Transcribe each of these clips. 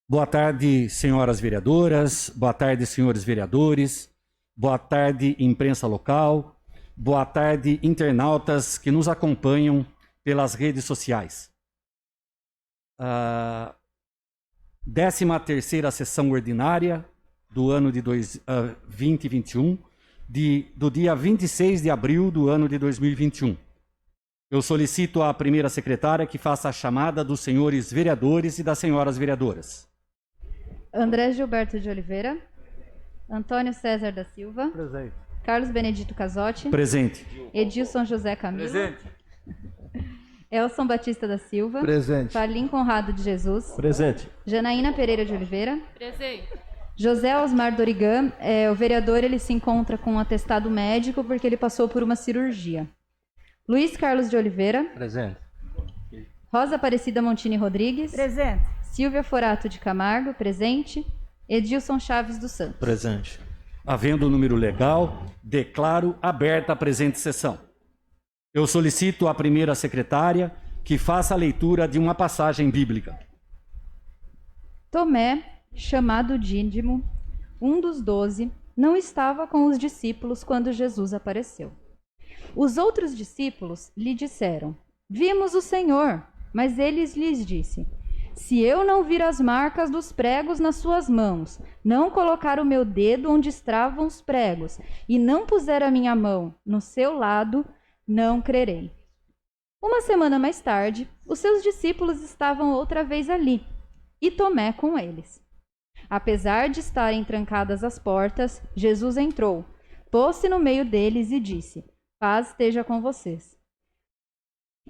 Boa tarde, senhoras vereadoras, boa tarde, senhores vereadores, boa tarde, imprensa local, boa tarde, internautas que nos acompanham pelas redes sociais. 13ª sessão ordinária do ano de 2021, do dia 26 de abril do ano de 2021. Eu solicito à primeira secretária que faça a chamada dos senhores vereadores e das senhoras vereadoras. André Gilberto de Oliveira. Antônio César da Silva. Presente. Carlos Benedito Casotti. Presente. Edilson José Camilo. Presente. Elson Batista da Silva. Presente. Falim Conrado de Jesus. Presente. Janaína Pereira de Oliveira. Presente. José Osmar Dorigan. O vereador ele se encontra com um atestado médico porque ele passou por uma cirurgia. Luiz Carlos de Oliveira. Presente. Rosa Aparecida Montini Rodrigues. Presente. Silvia Forato de Camargo. Presente. Edilson Chaves dos Santos. Presente. Havendo o número legal, declaro aberta a presente sessão. Eu solicito à primeira secretária que faça a leitura de uma passagem bíblica. Tomé, chamado Dídimo, um dos 12, não estava com os discípulos quando Jesus apareceu. Os outros discípulos lhe disseram: "Vimos o Senhor." Mas ele lhes disse: "Se eu não vir as marcas dos pregos nas suas mãos, não colocar o meu dedo onde estavam os pregos, e não puser a minha mão no seu lado, não crerei." Uma semana mais tarde, os seus discípulos estavam outra vez ali, e Tomé com eles. Apesar de estarem trancadas as portas, Jesus entrou, pôs-se no meio deles e disse: "Paz esteja com vocês."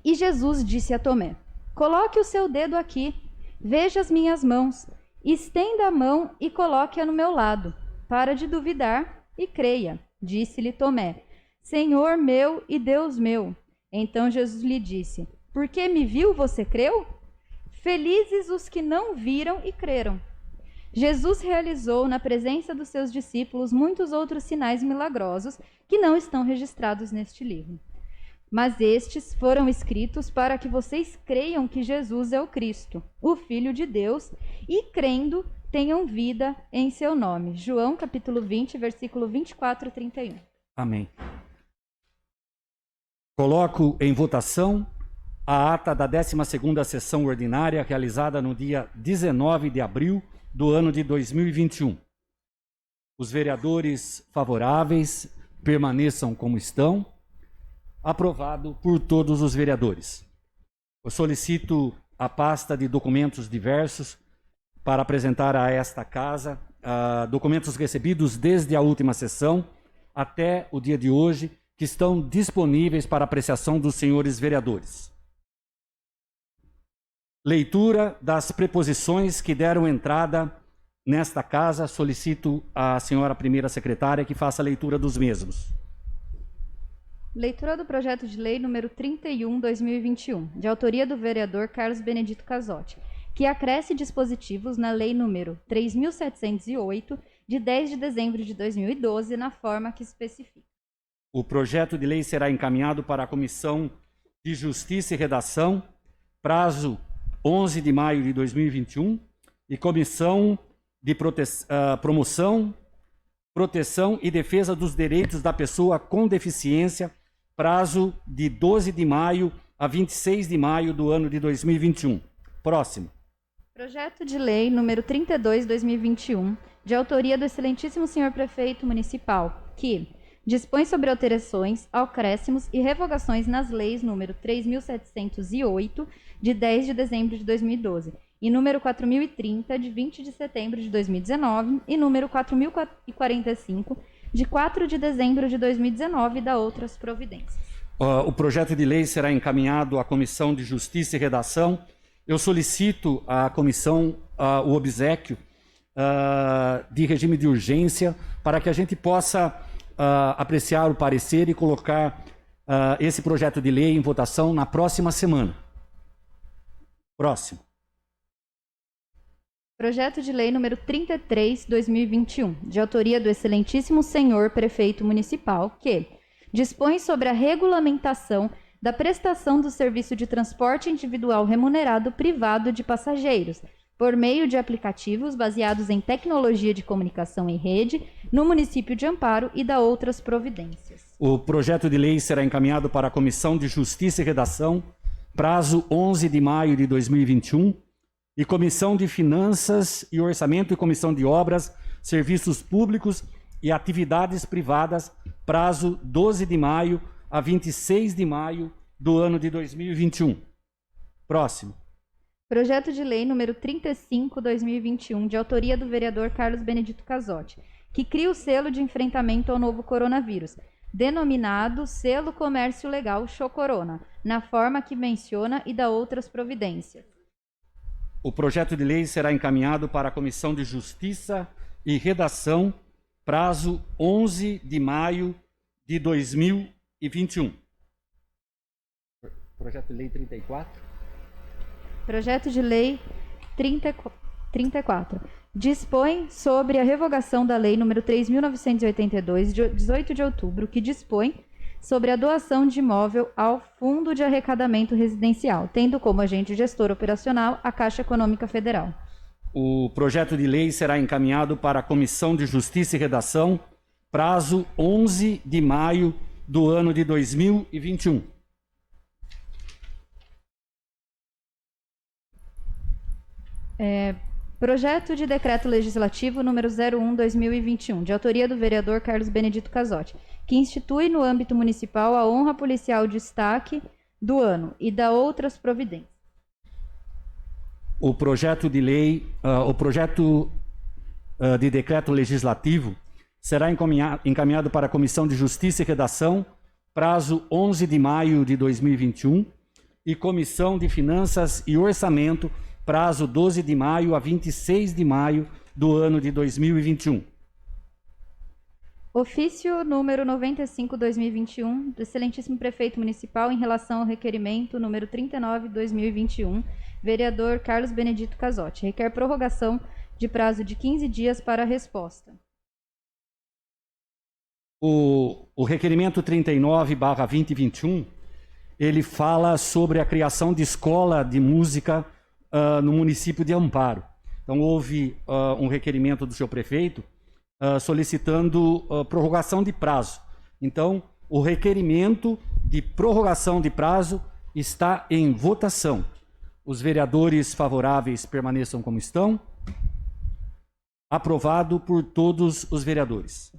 E Jesus disse a Tomé: "Coloque o seu dedo aqui, veja as minhas mãos, estenda a mão e coloque-a no meu lado. Para de duvidar e creia." Disse-lhe Tomé: "Senhor meu e Deus meu." Então Jesus lhe disse: "Porque me viu, você creu? Felizes os que não viram e creram." Jesus realizou na presença dos seus discípulos muitos outros sinais milagrosos que não estão registrados neste livro. Mas estes foram escritos para que vocês creiam que Jesus é o Cristo, o Filho de Deus, e crendo tenham vida em seu nome. João capítulo 20, versículo 24 e 31. Amém. Coloco em votação a ata da 12ª sessão ordinária realizada no dia 19 de abril do ano de 2021. Os vereadores favoráveis permaneçam como estão. Aprovado por todos os vereadores. Eu solicito a pasta de documentos diversos para apresentar a esta casa documentos recebidos desde a última sessão até o dia de hoje, que estão disponíveis para apreciação dos senhores vereadores. Leitura das preposições que deram entrada nesta casa. Solicito à senhora primeira secretária que faça a leitura dos mesmos. Leitura do projeto de lei número 31/2021, de autoria do vereador Carlos Benedito Casotti, que acresce dispositivos na lei número 3.708, de 10 de dezembro de 2012, na forma que especifica. O projeto de lei será encaminhado para a Comissão de Justiça e Redação, prazo 11 de maio de 2021, e Comissão de Promoção, Proteção e Defesa dos Direitos da Pessoa com Deficiência, prazo de 12 de maio a 26 de maio do ano de 2021. Próximo. Projeto de lei número 32/2021, de autoria do excelentíssimo senhor prefeito municipal, que dispõe sobre alterações, acréscimos e revogações nas leis número 3.708, de 10 de dezembro de 2012, e número 4.030, de 20 de setembro de 2019, e número 4.045, de 4 de dezembro de 2019, e da outras providências. O projeto de lei será encaminhado à Comissão de Justiça e Redação. Eu solicito à comissão o obséquio de regime de urgência para que a gente possa apreciar o parecer e colocar esse projeto de lei em votação na próxima semana. Próximo. Projeto de lei número 33/2021, de autoria do excelentíssimo senhor prefeito municipal, que dispõe sobre a regulamentação da prestação do serviço de transporte individual remunerado privado de passageiros, por meio de aplicativos baseados em tecnologia de comunicação em rede, no município de Amparo e da outras providências. O projeto de lei será encaminhado para a Comissão de Justiça e Redação, prazo 11 de maio de 2021, e Comissão de Finanças e Orçamento e Comissão de Obras, Serviços Públicos e Atividades Privadas, prazo 12 de maio a 26 de maio do ano de 2021. Próximo. Projeto de lei número 35/2021, de autoria do vereador Carlos Benedito Casotti, que cria o selo de enfrentamento ao novo coronavírus, denominado Selo Comércio Legal Chocorona, na forma que menciona e da outras providências. O projeto de lei será encaminhado para a Comissão de Justiça e Redação, prazo 11 de maio de 2021. Projeto de lei 34. Projeto de lei 34. Dispõe sobre a revogação da lei número 3.982, de 18 de outubro, que dispõe sobre a doação de imóvel ao Fundo de Arrecadamento Residencial, tendo como agente gestor operacional a Caixa Econômica Federal. O projeto de lei será encaminhado para a Comissão de Justiça e Redação, prazo 11 de maio do ano de 2021. Projeto de Decreto Legislativo número 01/2021, de autoria do vereador Carlos Benedito Casotti, que institui no âmbito municipal a honra policial de destaque do ano e da outras providências. O projeto de lei, de decreto legislativo será encaminhado para a Comissão de Justiça e Redação, prazo 11 de maio de 2021, e Comissão de Finanças e Orçamento, prazo 12 de maio a 26 de maio do ano de 2021. Ofício número 95/2021, do excelentíssimo prefeito municipal em relação ao requerimento número 39/2021, vereador Carlos Benedito Casotti. Requer prorrogação de prazo de 15 dias para a resposta. O requerimento 39/2021, ele fala sobre a criação de escola de música no município de Amparo. Então, houve um requerimento do seu prefeito solicitando prorrogação de prazo. Então, o requerimento de prorrogação de prazo está em votação. Os vereadores favoráveis permaneçam como estão. Aprovado por todos os vereadores.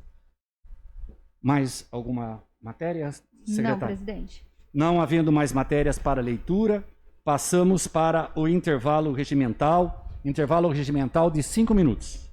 Mais alguma matéria, secretário? Não, presidente. Não havendo mais matérias para leitura, passamos para o intervalo regimental de 5 minutos.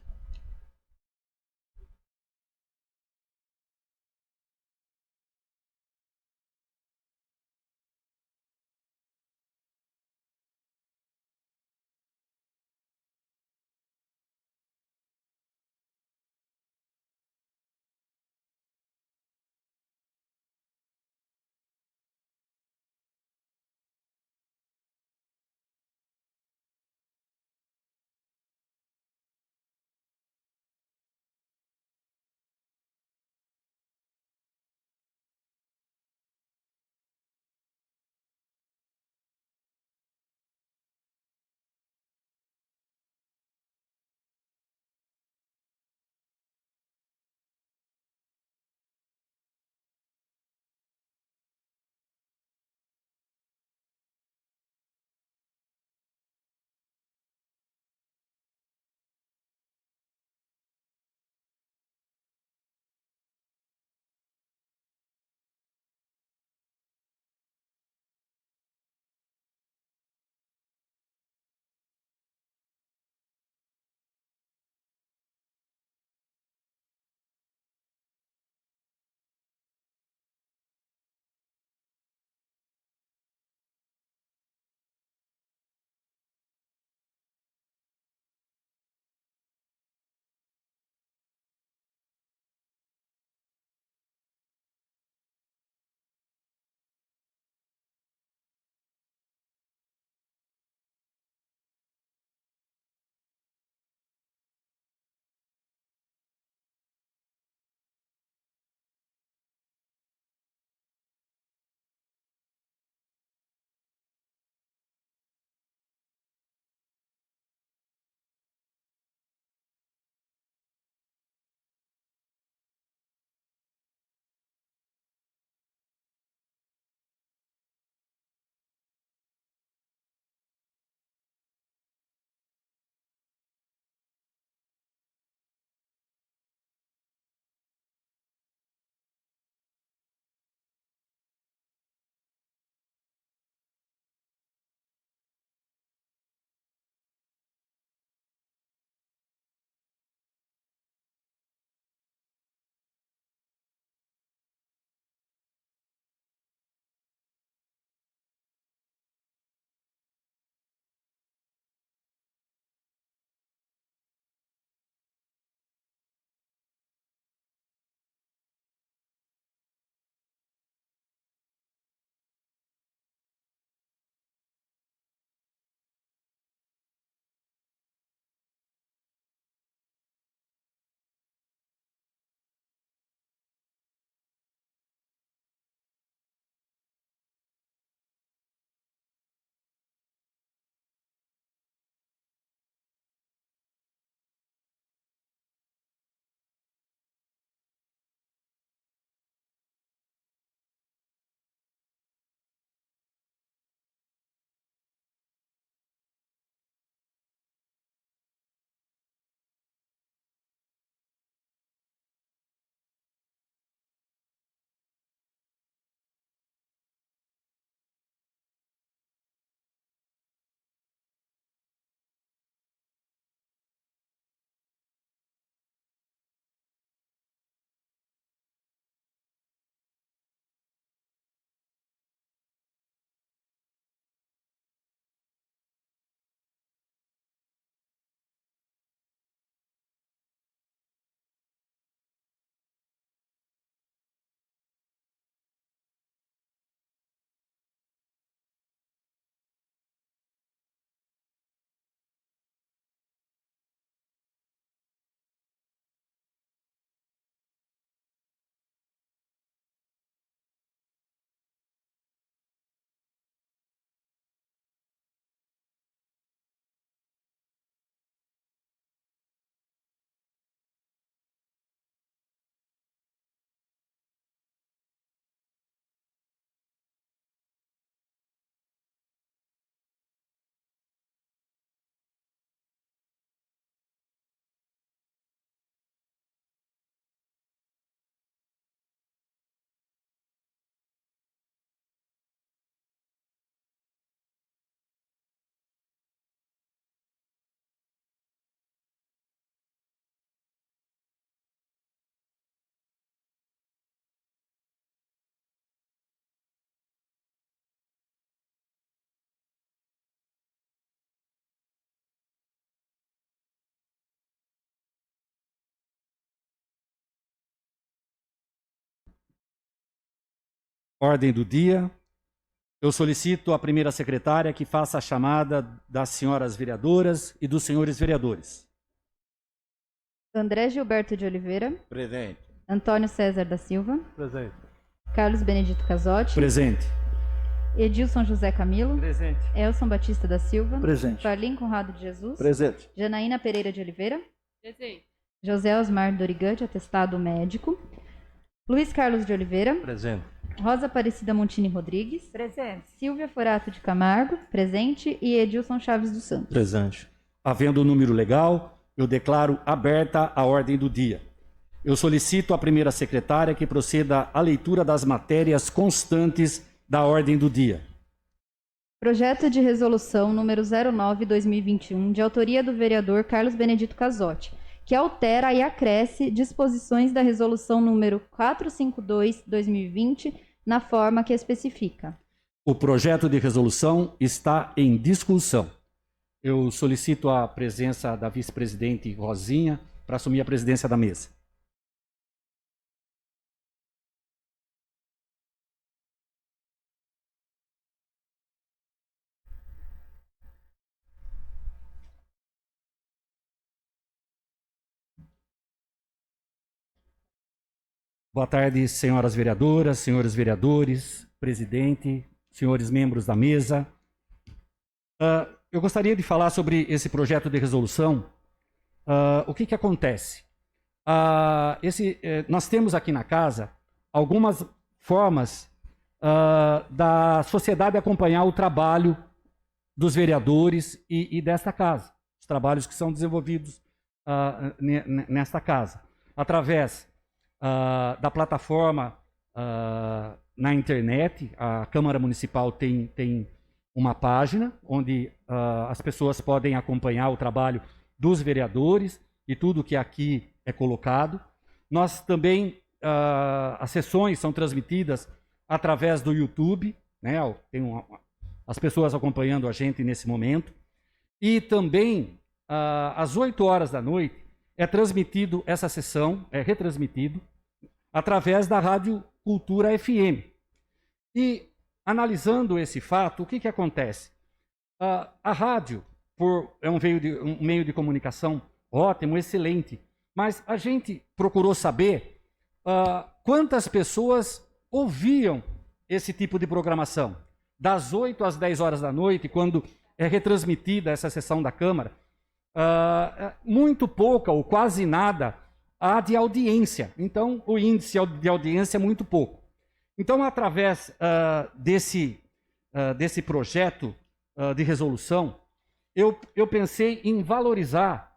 ordem do dia. Eu solicito à primeira secretária que faça a chamada das senhoras vereadoras e dos senhores vereadores. André Gilberto de Oliveira. Presente. Antônio César da Silva. Presente. Carlos Benedito Casotti. Presente. Edilson José Camilo. Presente. Elson Batista da Silva. Presente. Farlim Conrado de Jesus. Presente. Janaína Pereira de Oliveira. Presente. José Osmar Dorigante, atestado médico. Luiz Carlos de Oliveira. Presente. Rosa Aparecida Montini Rodrigues. Presente. Silvia Forato de Camargo, presente. E Edilson Chaves dos Santos. Presente. Havendo o número legal, eu declaro aberta a ordem do dia. Eu solicito à primeira secretária que proceda à leitura das matérias constantes da ordem do dia. Projeto de resolução número 09/2021, de autoria do vereador Carlos Benedito Casotti, que altera e acresce disposições da resolução número 452/2020 na forma que especifica. O projeto de resolução está em discussão. Eu solicito a presença da vice-presidente Rosinha para assumir a presidência da mesa. Boa tarde, senhoras vereadoras, senhores vereadores, presidente, senhores membros da mesa. Eu gostaria de falar sobre esse projeto de resolução. O que acontece? Nós temos aqui na casa algumas formas da sociedade acompanhar o trabalho dos vereadores e desta casa, os trabalhos que são desenvolvidos nesta casa, através da plataforma na internet. A Câmara Municipal tem uma página onde as pessoas podem acompanhar o trabalho dos vereadores e tudo que aqui é colocado. Nós também, as sessões são transmitidas através do YouTube, né? As pessoas acompanhando a gente nesse momento. E também, às 8 horas da noite, é transmitido essa sessão, é retransmitido, através da Rádio Cultura FM. E, analisando esse fato, o que acontece? A rádio é um meio de comunicação ótimo, excelente, mas a gente procurou saber quantas pessoas ouviam esse tipo de programação. Das 8 às 10 horas da noite, quando é retransmitida essa sessão da Câmara, muito pouca ou quase nada há de audiência. Então, o índice de audiência é muito pouco. Então, através desse projeto de resolução, eu pensei em valorizar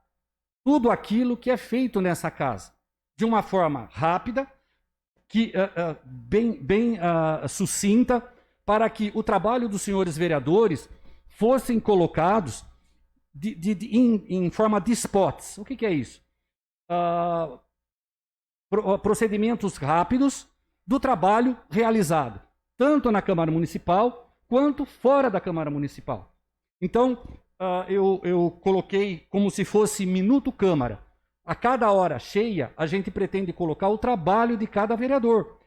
tudo aquilo que é feito nessa casa, de uma forma rápida, bem sucinta, para que o trabalho dos senhores vereadores fossem colocados em forma de spots. O que é isso? Procedimentos rápidos do trabalho realizado, tanto na Câmara Municipal quanto fora da Câmara Municipal. Então, eu coloquei como se fosse Minuto Câmara. A cada hora cheia, a gente pretende colocar o trabalho de cada vereador.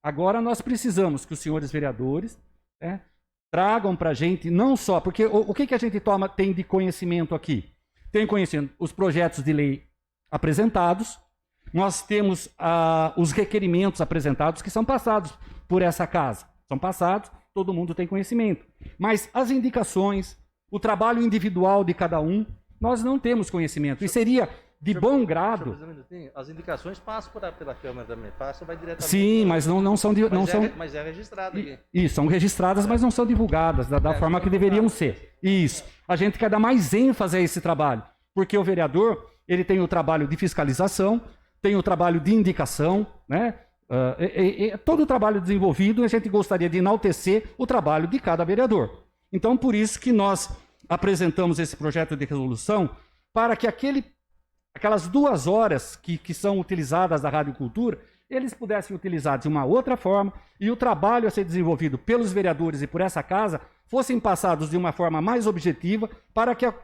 Agora, nós precisamos que os senhores vereadores tragam para a gente, não só, porque o que a gente tem de conhecimento aqui? Tem conhecimento os projetos de lei apresentados, nós temos os requerimentos apresentados que são passados por essa casa. São passados, todo mundo tem conhecimento. Mas as indicações, o trabalho individual de cada um, nós não temos conhecimento. E seria de bom grado... As indicações passam pela Câmara também, vai diretamente... Sim, mas não são... Mas é registrado aqui. Isso, são registradas, mas não são divulgadas da forma que deveriam ser. Isso. A gente quer dar mais ênfase a esse trabalho, porque o vereador, ele tem o trabalho de fiscalização, tem o trabalho de indicação, né? Todo o trabalho desenvolvido, a gente gostaria de enaltecer o trabalho de cada vereador. Então, por isso que nós apresentamos esse projeto de resolução, para que aquelas 2 horas que são utilizadas da Rádio Cultura, eles pudessem utilizar de uma outra forma, e o trabalho a ser desenvolvido pelos vereadores e por essa casa fossem passados de uma forma mais objetiva, para que a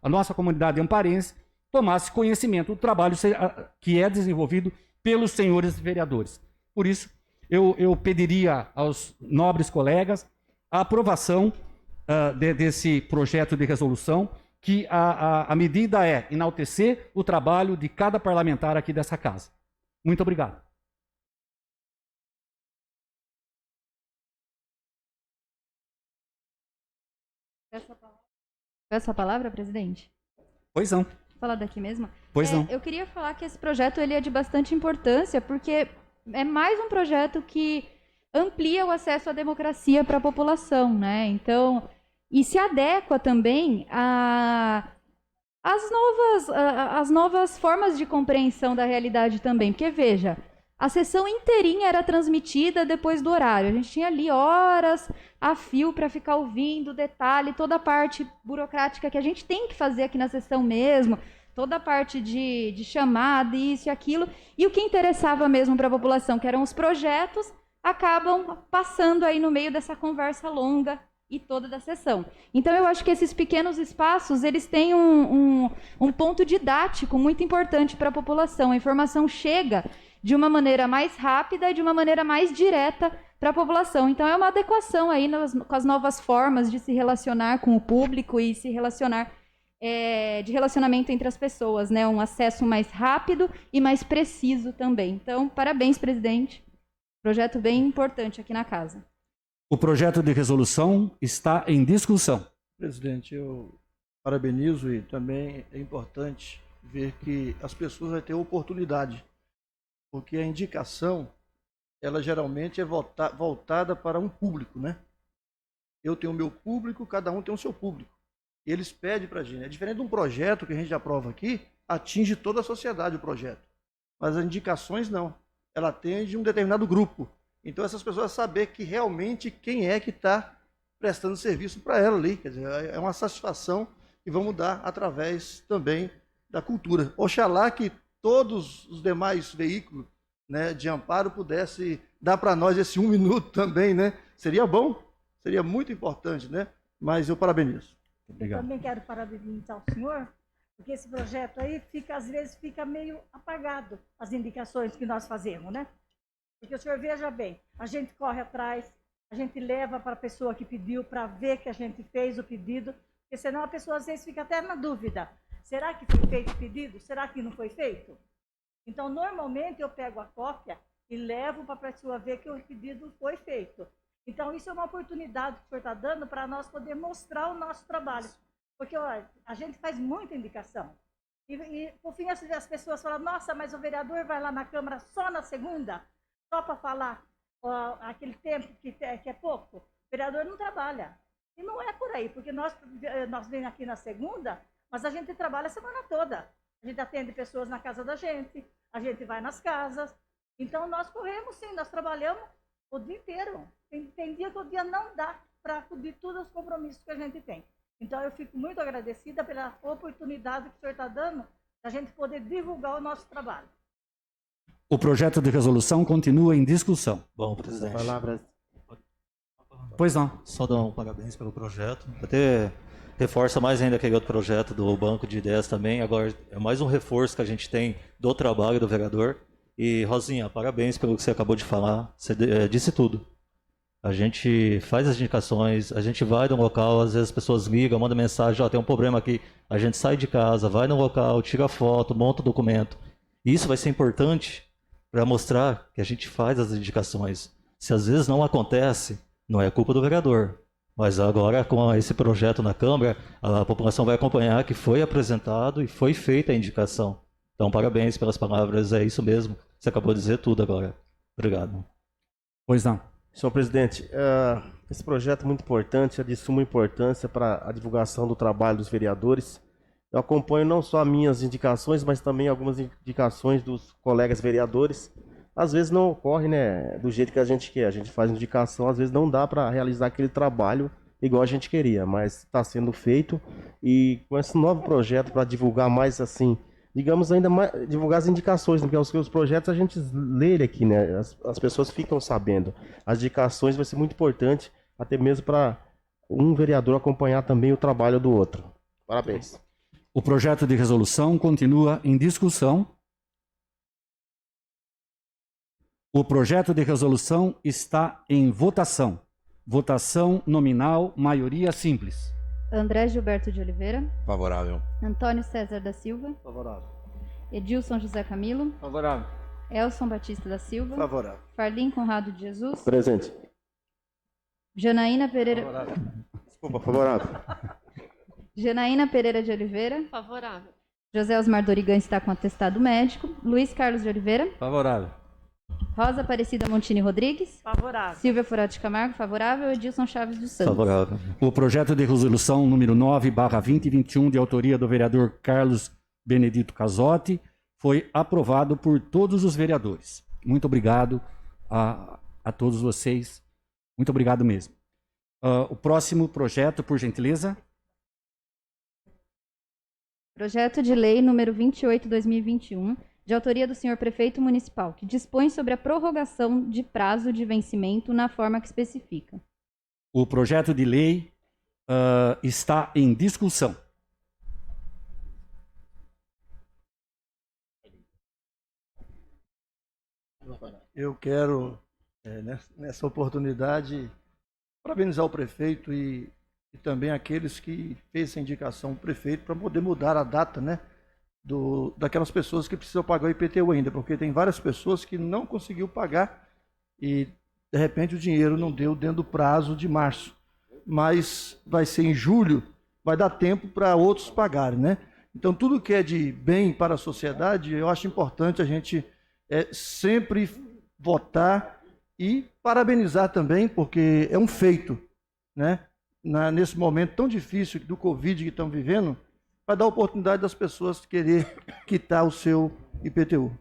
nossa comunidade amparense, tomasse conhecimento do trabalho que é desenvolvido pelos senhores vereadores. Por isso, eu pediria aos nobres colegas a aprovação desse projeto de resolução, que a medida é enaltecer o trabalho de cada parlamentar aqui dessa casa. Muito obrigado. Peço a palavra, presidente? Pois não. Vou falar daqui mesmo? Pois não. Eu queria falar que esse projeto ele é de bastante importância, porque é mais um projeto que amplia o acesso à democracia para a população, né? Então, e se adequa também às novas formas de compreensão da realidade também. Porque, veja, a sessão inteirinha era transmitida depois do horário. A gente tinha ali horas a fio para ficar ouvindo detalhe, toda a parte burocrática que a gente tem que fazer aqui na sessão mesmo, toda a parte de chamada, isso e aquilo. E o que interessava mesmo para a população, que eram os projetos, acabam passando aí no meio dessa conversa longa e toda da sessão. Então, eu acho que esses pequenos espaços, eles têm um ponto didático muito importante para a população. A informação chega de uma maneira mais rápida e de uma maneira mais direta para a população. Então, é uma adequação aí com as novas formas de se relacionar com o público e se relacionar, de relacionamento entre as pessoas, né? Um acesso mais rápido e mais preciso também. Então, parabéns, presidente. Projeto bem importante aqui na casa. O projeto de resolução está em discussão. Presidente, eu parabenizo e também é importante ver que as pessoas vão ter oportunidade, porque a indicação, ela geralmente é voltada para um público, né? Eu tenho o meu público, cada um tem o seu público. E eles pedem para a gente. É diferente de um projeto que a gente aprova aqui, atinge toda a sociedade o projeto. Mas as indicações não. Ela atende um determinado grupo. Então essas pessoas saber que realmente quem é que está prestando serviço para ela ali. Quer dizer, é uma satisfação que vamos dar através também da cultura. Oxalá que todos os demais veículos, né, de amparo pudessem dar para nós esse 1 minuto também, né? Seria bom, seria muito importante, né? Mas eu parabenizo. Obrigado. Eu também quero parabenizar o senhor, porque esse projeto aí às vezes fica meio apagado, as indicações que nós fazemos, né? Porque o senhor veja bem, a gente corre atrás, a gente leva para a pessoa que pediu para ver que a gente fez o pedido, porque senão a pessoa às vezes fica até na dúvida. Será que foi feito o pedido? Será que não foi feito? Então, normalmente eu pego a cópia e levo para a pessoa ver que o pedido foi feito. Então, isso é uma oportunidade que o senhor está dando para nós poder mostrar o nosso trabalho. Porque olha, a gente faz muita indicação. E por fim, as pessoas falam, nossa, mas o vereador vai lá na Câmara só na segunda? Só para falar aquele tempo que é pouco? O vereador não trabalha. E não é por aí, porque nós vemos aqui na segunda, mas a gente trabalha a semana toda. A gente atende pessoas na casa da gente, a gente vai nas casas. Então, nós corremos sim, nós trabalhamos o dia inteiro. Tem dia que o dia não dá para cobrir todos os compromissos que a gente tem. Então, eu fico muito agradecida pela oportunidade que o senhor está dando da gente poder divulgar o nosso trabalho. O projeto de resolução continua em discussão. Bom, presidente. Palavras. Pois não. Só dar um parabéns pelo projeto. Até reforça mais ainda aquele outro projeto do Banco de Ideias também. Agora é mais um reforço que a gente tem do trabalho do vereador. E, Rosinha, parabéns pelo que você acabou de falar. Você disse tudo. A gente faz as indicações, a gente vai no local, às vezes as pessoas ligam, mandam mensagem, ó, tem um problema aqui. A gente sai de casa, vai no local, tira foto, monta o documento. E isso vai ser importante para mostrar que a gente faz as indicações. Se às vezes não acontece, não é culpa do vereador. Mas agora, com esse projeto na Câmara, a população vai acompanhar que foi apresentado e foi feita a indicação. Então, parabéns pelas palavras, é isso mesmo. Você acabou de dizer tudo agora. Obrigado. Pois não. Senhor presidente, esse projeto é muito importante, é de suma importância para a divulgação do trabalho dos vereadores. Eu acompanho não só as minhas indicações, mas também algumas indicações dos colegas vereadores. Às vezes não ocorre, né, do jeito que a gente quer. A gente faz indicação, às vezes não dá para realizar aquele trabalho igual a gente queria, mas está sendo feito. E com esse novo projeto para divulgar mais assim, digamos ainda mais, divulgar as indicações, porque os projetos a gente lê ele aqui, né? As pessoas ficam sabendo. As indicações vai ser muito importante, até mesmo para um vereador acompanhar também o trabalho do outro. Parabéns. O projeto de resolução continua em discussão. O projeto de resolução está em votação. Votação nominal, maioria simples. André Gilberto de Oliveira, Favorável. Antônio César da Silva, Favorável. Edilson José Camilo, Favorável. Elson Batista da Silva, Favorável. Farlim Conrado de Jesus, Presente. Janaína Pereira, Desculpa, favorável. Janaína Pereira de Oliveira, Favorável. José Osmar Dorigan está com atestado médico, Luiz Carlos de Oliveira, Favorável. Rosa Aparecida Montini Rodrigues, Favorável. Silvia Furado de Camargo, favorável, Edilson Chaves dos Santos. Favorável. O projeto de resolução número 9/2021, de autoria do vereador Carlos Benedito Casotti, foi aprovado por todos os vereadores. Muito obrigado a todos vocês. Muito obrigado mesmo. O próximo projeto, por gentileza. Projeto de lei número 28/2021, de autoria do senhor prefeito municipal, que dispõe sobre a prorrogação de prazo de vencimento na forma que especifica. O projeto de lei está em discussão. Eu quero, nessa oportunidade, parabenizar o prefeito e também aqueles que fez essa indicação ao prefeito para poder mudar a data, né, daquelas pessoas que precisam pagar o IPTU ainda, porque tem várias pessoas que não conseguiu pagar e, de repente, o dinheiro não deu dentro do prazo de março. Mas vai ser em julho, vai dar tempo para outros pagarem, né? Então, tudo que é de bem para a sociedade, eu acho importante a gente sempre votar e parabenizar também, porque é um feito, né? Nesse momento tão difícil do Covid que estamos vivendo, vai dar a oportunidade das pessoas querer quitar o seu IPTU.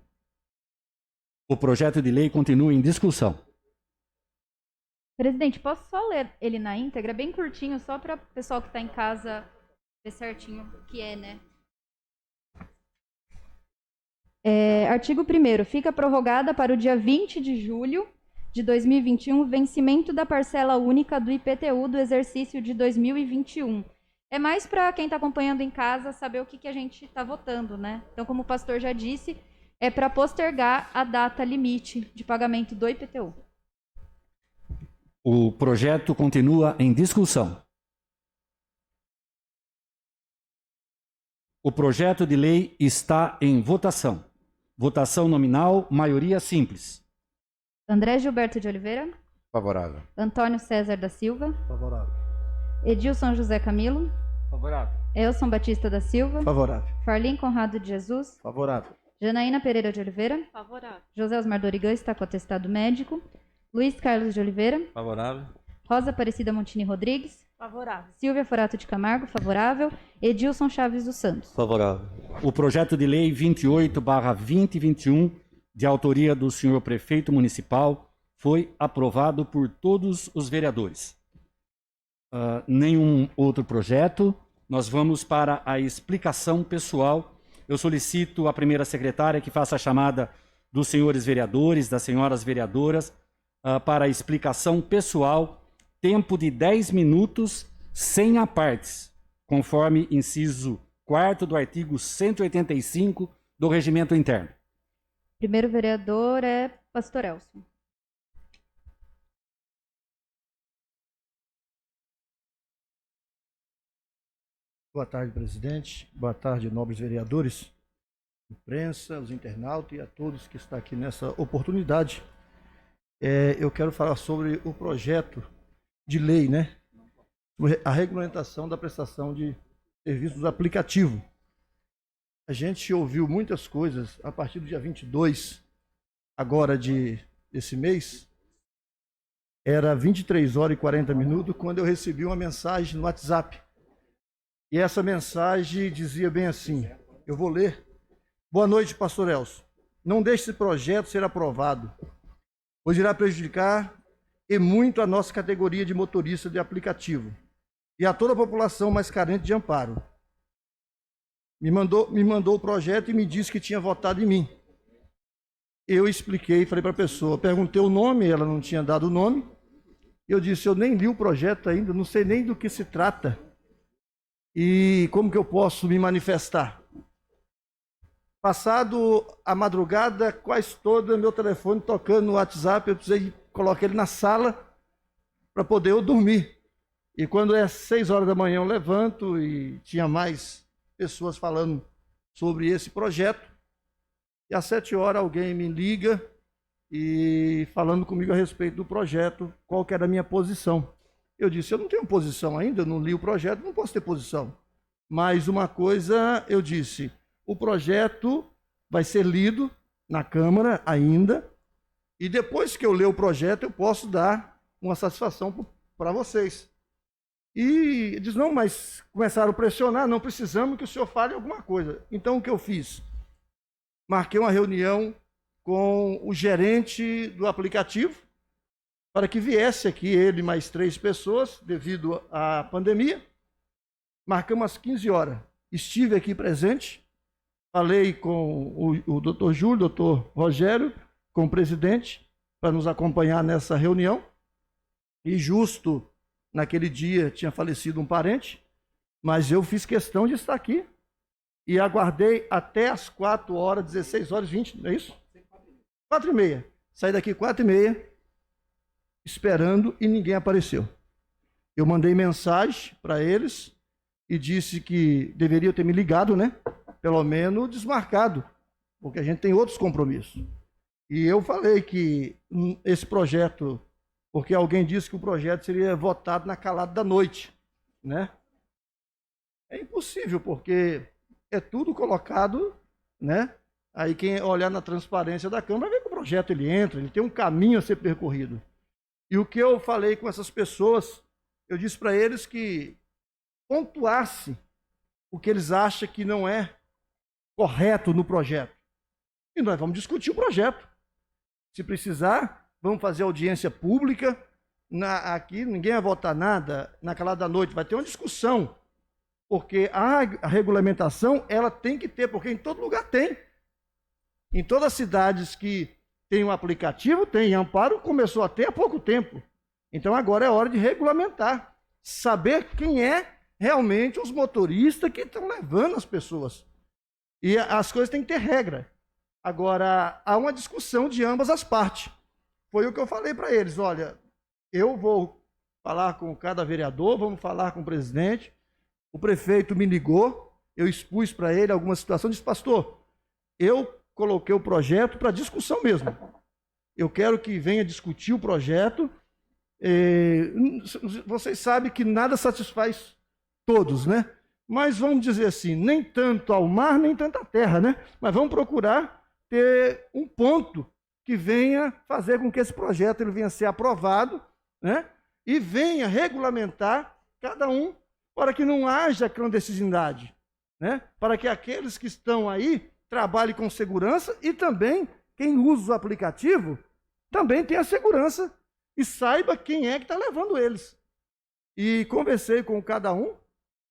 O projeto de lei continua em discussão. Presidente, posso só ler ele na íntegra, bem curtinho, só para o pessoal que está em casa ver certinho o que é, né? Artigo 1º. Fica prorrogada para o dia 20 de julho de 2021 o vencimento da parcela única do IPTU do exercício de 2021. É mais para quem está acompanhando em casa saber o que a gente está votando, né? Então, como o pastor já disse, é para postergar a data limite de pagamento do IPTU. O projeto continua em discussão. O projeto de lei está em votação. Votação nominal, maioria simples. André Gilberto de Oliveira, Favorável. Antônio César da Silva, Favorável. Edilson José Camilo, Favorável. Elson Batista da Silva, Favorável. Farlim Conrado de Jesus, Favorável. Janaína Pereira de Oliveira, Favorável. José Osmar Dorigan está com atestado médico, Luiz Carlos de Oliveira, Favorável. Rosa Aparecida Montini Rodrigues, Favorável. Silvia Forato de Camargo, favorável, Edilson Chaves dos Santos. Favorável. O projeto de lei 28/2021, de autoria do senhor prefeito municipal, foi aprovado por todos os vereadores. Nenhum outro projeto. Nós vamos para a explicação pessoal. Eu solicito à primeira secretária que faça a chamada dos senhores vereadores, das senhoras vereadoras, para a explicação pessoal, tempo de 10 minutos, sem apartes, conforme inciso 4º do artigo 185 do Regimento Interno. Primeiro vereador é Pastor Elson. Boa tarde, presidente. Boa tarde, nobres vereadores, imprensa, os internautas e a todos que estão aqui nessa oportunidade. Eu quero falar sobre o projeto de lei, né? Sobre a regulamentação da prestação de serviços do aplicativo. A gente ouviu muitas coisas a partir do dia 22, agora desse mês. Era 23h40, quando eu recebi uma mensagem no WhatsApp. E essa mensagem dizia bem assim, eu vou ler. Boa noite, pastor Elson. Não deixe esse projeto ser aprovado, pois irá prejudicar e muito a nossa categoria de motorista de aplicativo e a toda a população mais carente de amparo. Me mandou o projeto e me disse que tinha votado em mim. Eu expliquei, falei para a pessoa, perguntei o nome, ela não tinha dado o nome. Eu disse, eu nem li o projeto ainda, não sei nem do que se trata. E como que eu posso me manifestar? Passado a madrugada quase toda, meu telefone tocando no WhatsApp, eu precisei colocar ele na sala para poder eu dormir. E quando é 6 horas da manhã eu levanto e tinha mais pessoas falando sobre esse projeto. E às 7 horas alguém me liga e falando comigo a respeito do projeto, qual que era a minha posição. Eu disse, eu não tenho posição ainda, eu não li o projeto, não posso ter posição. Mas uma coisa eu disse, o projeto vai ser lido na Câmara ainda, e depois que eu ler o projeto, eu posso dar uma satisfação para vocês. E diz, não, mas começaram a pressionar, não precisamos que o senhor fale alguma coisa. Então, o que eu fiz? Marquei uma reunião com o gerente do aplicativo, para que viesse aqui ele mais 3 pessoas, devido à pandemia. Marcamos às 15 horas. Estive aqui presente, falei com o doutor Júlio, doutor Rogério, com o presidente, para nos acompanhar nessa reunião. E justo naquele dia tinha falecido um parente, mas eu fiz questão de estar aqui e aguardei até as 4 horas, 16 horas 20, não é isso? 4h30. Saí daqui 4h30, esperando e ninguém apareceu. Eu mandei mensagem para eles e disse que deveria ter me ligado, né? Pelo menos desmarcado, porque a gente tem outros compromissos. E eu falei que esse projeto, porque alguém disse que o projeto seria votado na calada da noite, né? É impossível, porque é tudo colocado, né? Aí quem olhar na transparência da Câmara vai ver que o projeto ele entra, ele tem um caminho a ser percorrido. E o que eu falei com essas pessoas, eu disse para eles que pontuasse o que eles acham que não é correto no projeto. E nós vamos discutir o projeto. Se precisar, vamos fazer audiência pública. Aqui ninguém vai votar nada na calada da noite, vai ter uma discussão. Porque a regulamentação, ela tem que ter, porque em todo lugar tem. Em todas as cidades que tem um aplicativo, tem. Amparo começou a ter há pouco tempo. Então agora é hora de regulamentar. Saber quem é realmente os motoristas que estão levando as pessoas. E as coisas têm que ter regra. Agora, há uma discussão de ambas as partes. Foi o que eu falei para eles, olha, eu vou falar com cada vereador, vamos falar com o presidente. O prefeito me ligou, eu expus para ele alguma situação, disse, pastor, eu coloquei o projeto para discussão mesmo. Eu quero que venha discutir o projeto. Vocês sabem que nada satisfaz todos, né? Mas vamos dizer assim, nem tanto ao mar, nem tanto à terra, né? Mas vamos procurar ter um ponto que venha fazer com que esse projeto ele venha ser aprovado, né? E venha regulamentar cada um para que não haja clandestinidade, né? Para que aqueles que estão aí trabalhem com segurança e também quem usa o aplicativo também tenha segurança e saiba quem é que está levando eles. E conversei com cada um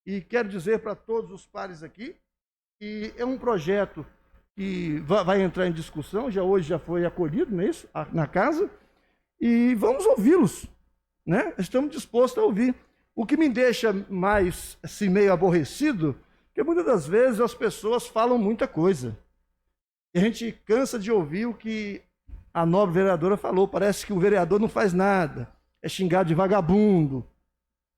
e quero dizer para todos os pares aqui que é um projeto que vai entrar em discussão, hoje já foi acolhido, não é isso? Na casa, e vamos ouvi-los, né? Estamos dispostos a ouvir. O que me deixa mais assim, meio aborrecido, que muitas das vezes as pessoas falam muita coisa. E a gente cansa de ouvir o que a nobre vereadora falou, parece que o vereador não faz nada, é xingado de vagabundo,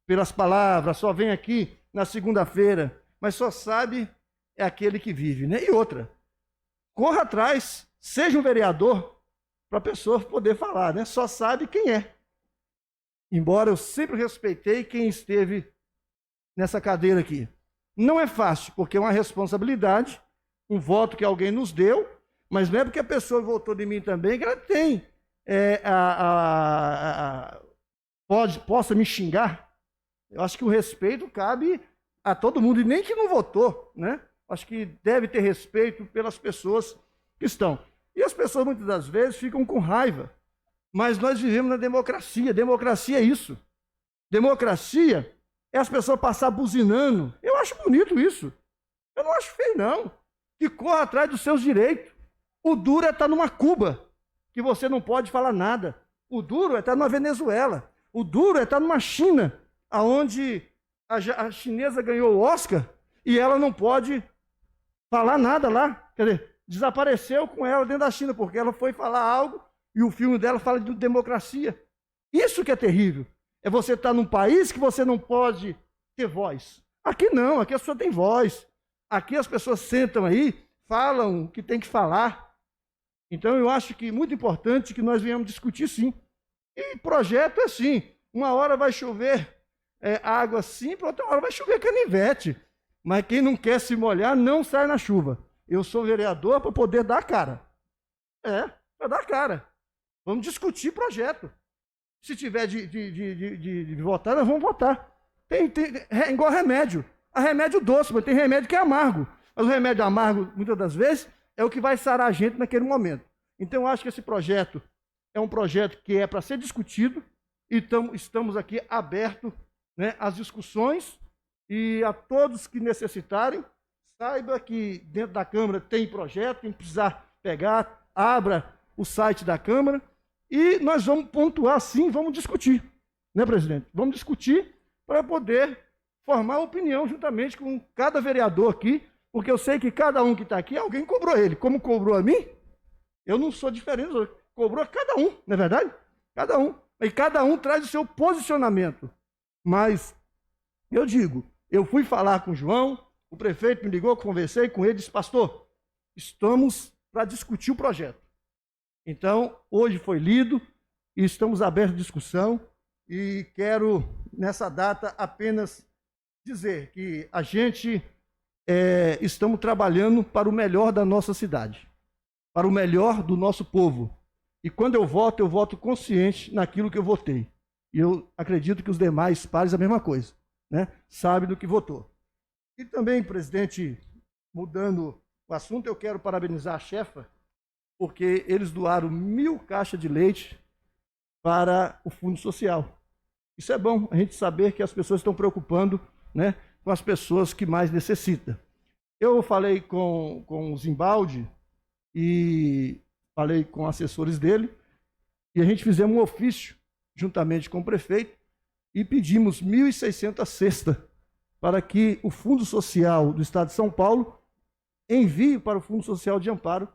pelas palavras, só vem aqui na segunda-feira, mas só sabe é aquele que vive, né? E outra, corra atrás, seja um vereador, para a pessoa poder falar, né? Só sabe quem é. Embora eu sempre respeitei quem esteve nessa cadeira aqui. Não é fácil, porque é uma responsabilidade, um voto que alguém nos deu, mas não é porque a pessoa votou de mim também que ela tem, possa me xingar. Eu acho que o respeito cabe a todo mundo, e nem que não votou, né? Acho que deve ter respeito pelas pessoas que estão. E as pessoas, muitas das vezes, ficam com raiva. Mas nós vivemos na democracia. Democracia é isso. Democracia é as pessoas passar buzinando. Eu acho bonito isso. Eu não acho feio, não. Que corra atrás dos seus direitos. O duro é estar numa Cuba, que você não pode falar nada. O duro é estar numa Venezuela. O duro é estar numa China, onde a chinesa ganhou o Oscar e ela não pode falar nada lá. Quer dizer, desapareceu com ela dentro da China, porque ela foi falar algo e o filme dela fala de democracia. Isso que é terrível. É você estar num país que você não pode ter voz. Aqui não, aqui a pessoa tem voz. Aqui as pessoas sentam aí, falam o que tem que falar. Então eu acho que é muito importante que nós venhamos discutir sim. E projeto é assim, uma hora vai chover água assim, para outra hora vai chover canivete. Mas quem não quer se molhar não sai na chuva. Eu sou vereador para poder dar a cara. Para dar a cara. Vamos discutir projeto. Se tiver de votar, nós vamos votar. É igual remédio. Há remédio doce, mas tem remédio que é amargo. Mas o remédio amargo, muitas das vezes, é o que vai sarar a gente naquele momento. Então, eu acho que esse projeto é um projeto que é para ser discutido e estamos aqui abertos, né, às discussões e a todos que necessitarem, saiba que dentro da Câmara tem projeto, quem precisar pegar, abra o site da Câmara e nós vamos pontuar sim, vamos discutir, né, presidente? Vamos discutir para poder formar opinião juntamente com cada vereador aqui, porque eu sei que cada um que está aqui, alguém cobrou ele. Como cobrou a mim, eu não sou diferente, cobrou a cada um, não é verdade? Cada um. E cada um traz o seu posicionamento. Mas, eu digo, eu fui falar com o João, o prefeito me ligou, conversei com ele, disse, pastor, estamos para discutir o projeto. Então, hoje foi lido e estamos abertos à discussão e quero, nessa data, apenas dizer que a gente estamos trabalhando para o melhor da nossa cidade, para o melhor do nosso povo. E quando eu voto consciente naquilo que eu votei. E eu acredito que os demais pares a mesma coisa, né? Sabem do que votou. E também, presidente, mudando o assunto, eu quero parabenizar a chefa, porque eles doaram 1.000 caixas de leite para o Fundo Social. Isso é bom, a gente saber que as pessoas estão preocupando, né, com as pessoas que mais necessitam. Eu falei com o Zimbaldi e falei com assessores dele, e a gente fizemos um ofício, juntamente com o prefeito, e pedimos 1.600 cestas para que o Fundo Social do Estado de São Paulo envie para o Fundo Social de Amparo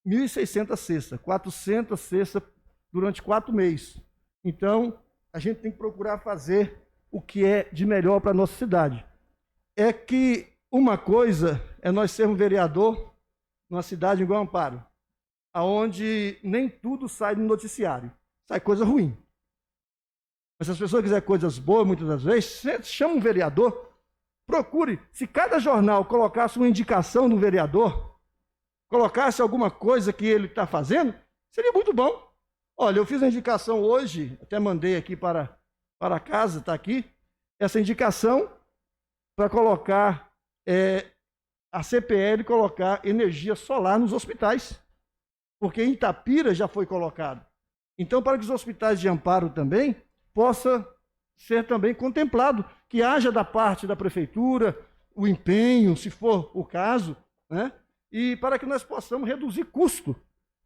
1.600 cestas, 400 cestas durante 4 meses. Então, a gente tem que procurar fazer o que é de melhor para a nossa cidade. É que uma coisa é nós sermos vereador numa cidade igual Amparo, onde nem tudo sai no noticiário, sai coisa ruim. Mas se as pessoas quiserem coisas boas, muitas das vezes, chama um vereador, procure. Se cada jornal colocasse uma indicação do vereador, colocasse alguma coisa que ele está fazendo, seria muito bom. Olha, eu fiz a indicação hoje, até mandei aqui para casa, está aqui, essa indicação para colocar a CPL, colocar energia solar nos hospitais, porque em Itapira já foi colocado. Então, para que os hospitais de Amparo também possa ser também contemplado, que haja da parte da prefeitura o empenho, se for o caso, né? E para que nós possamos reduzir custo.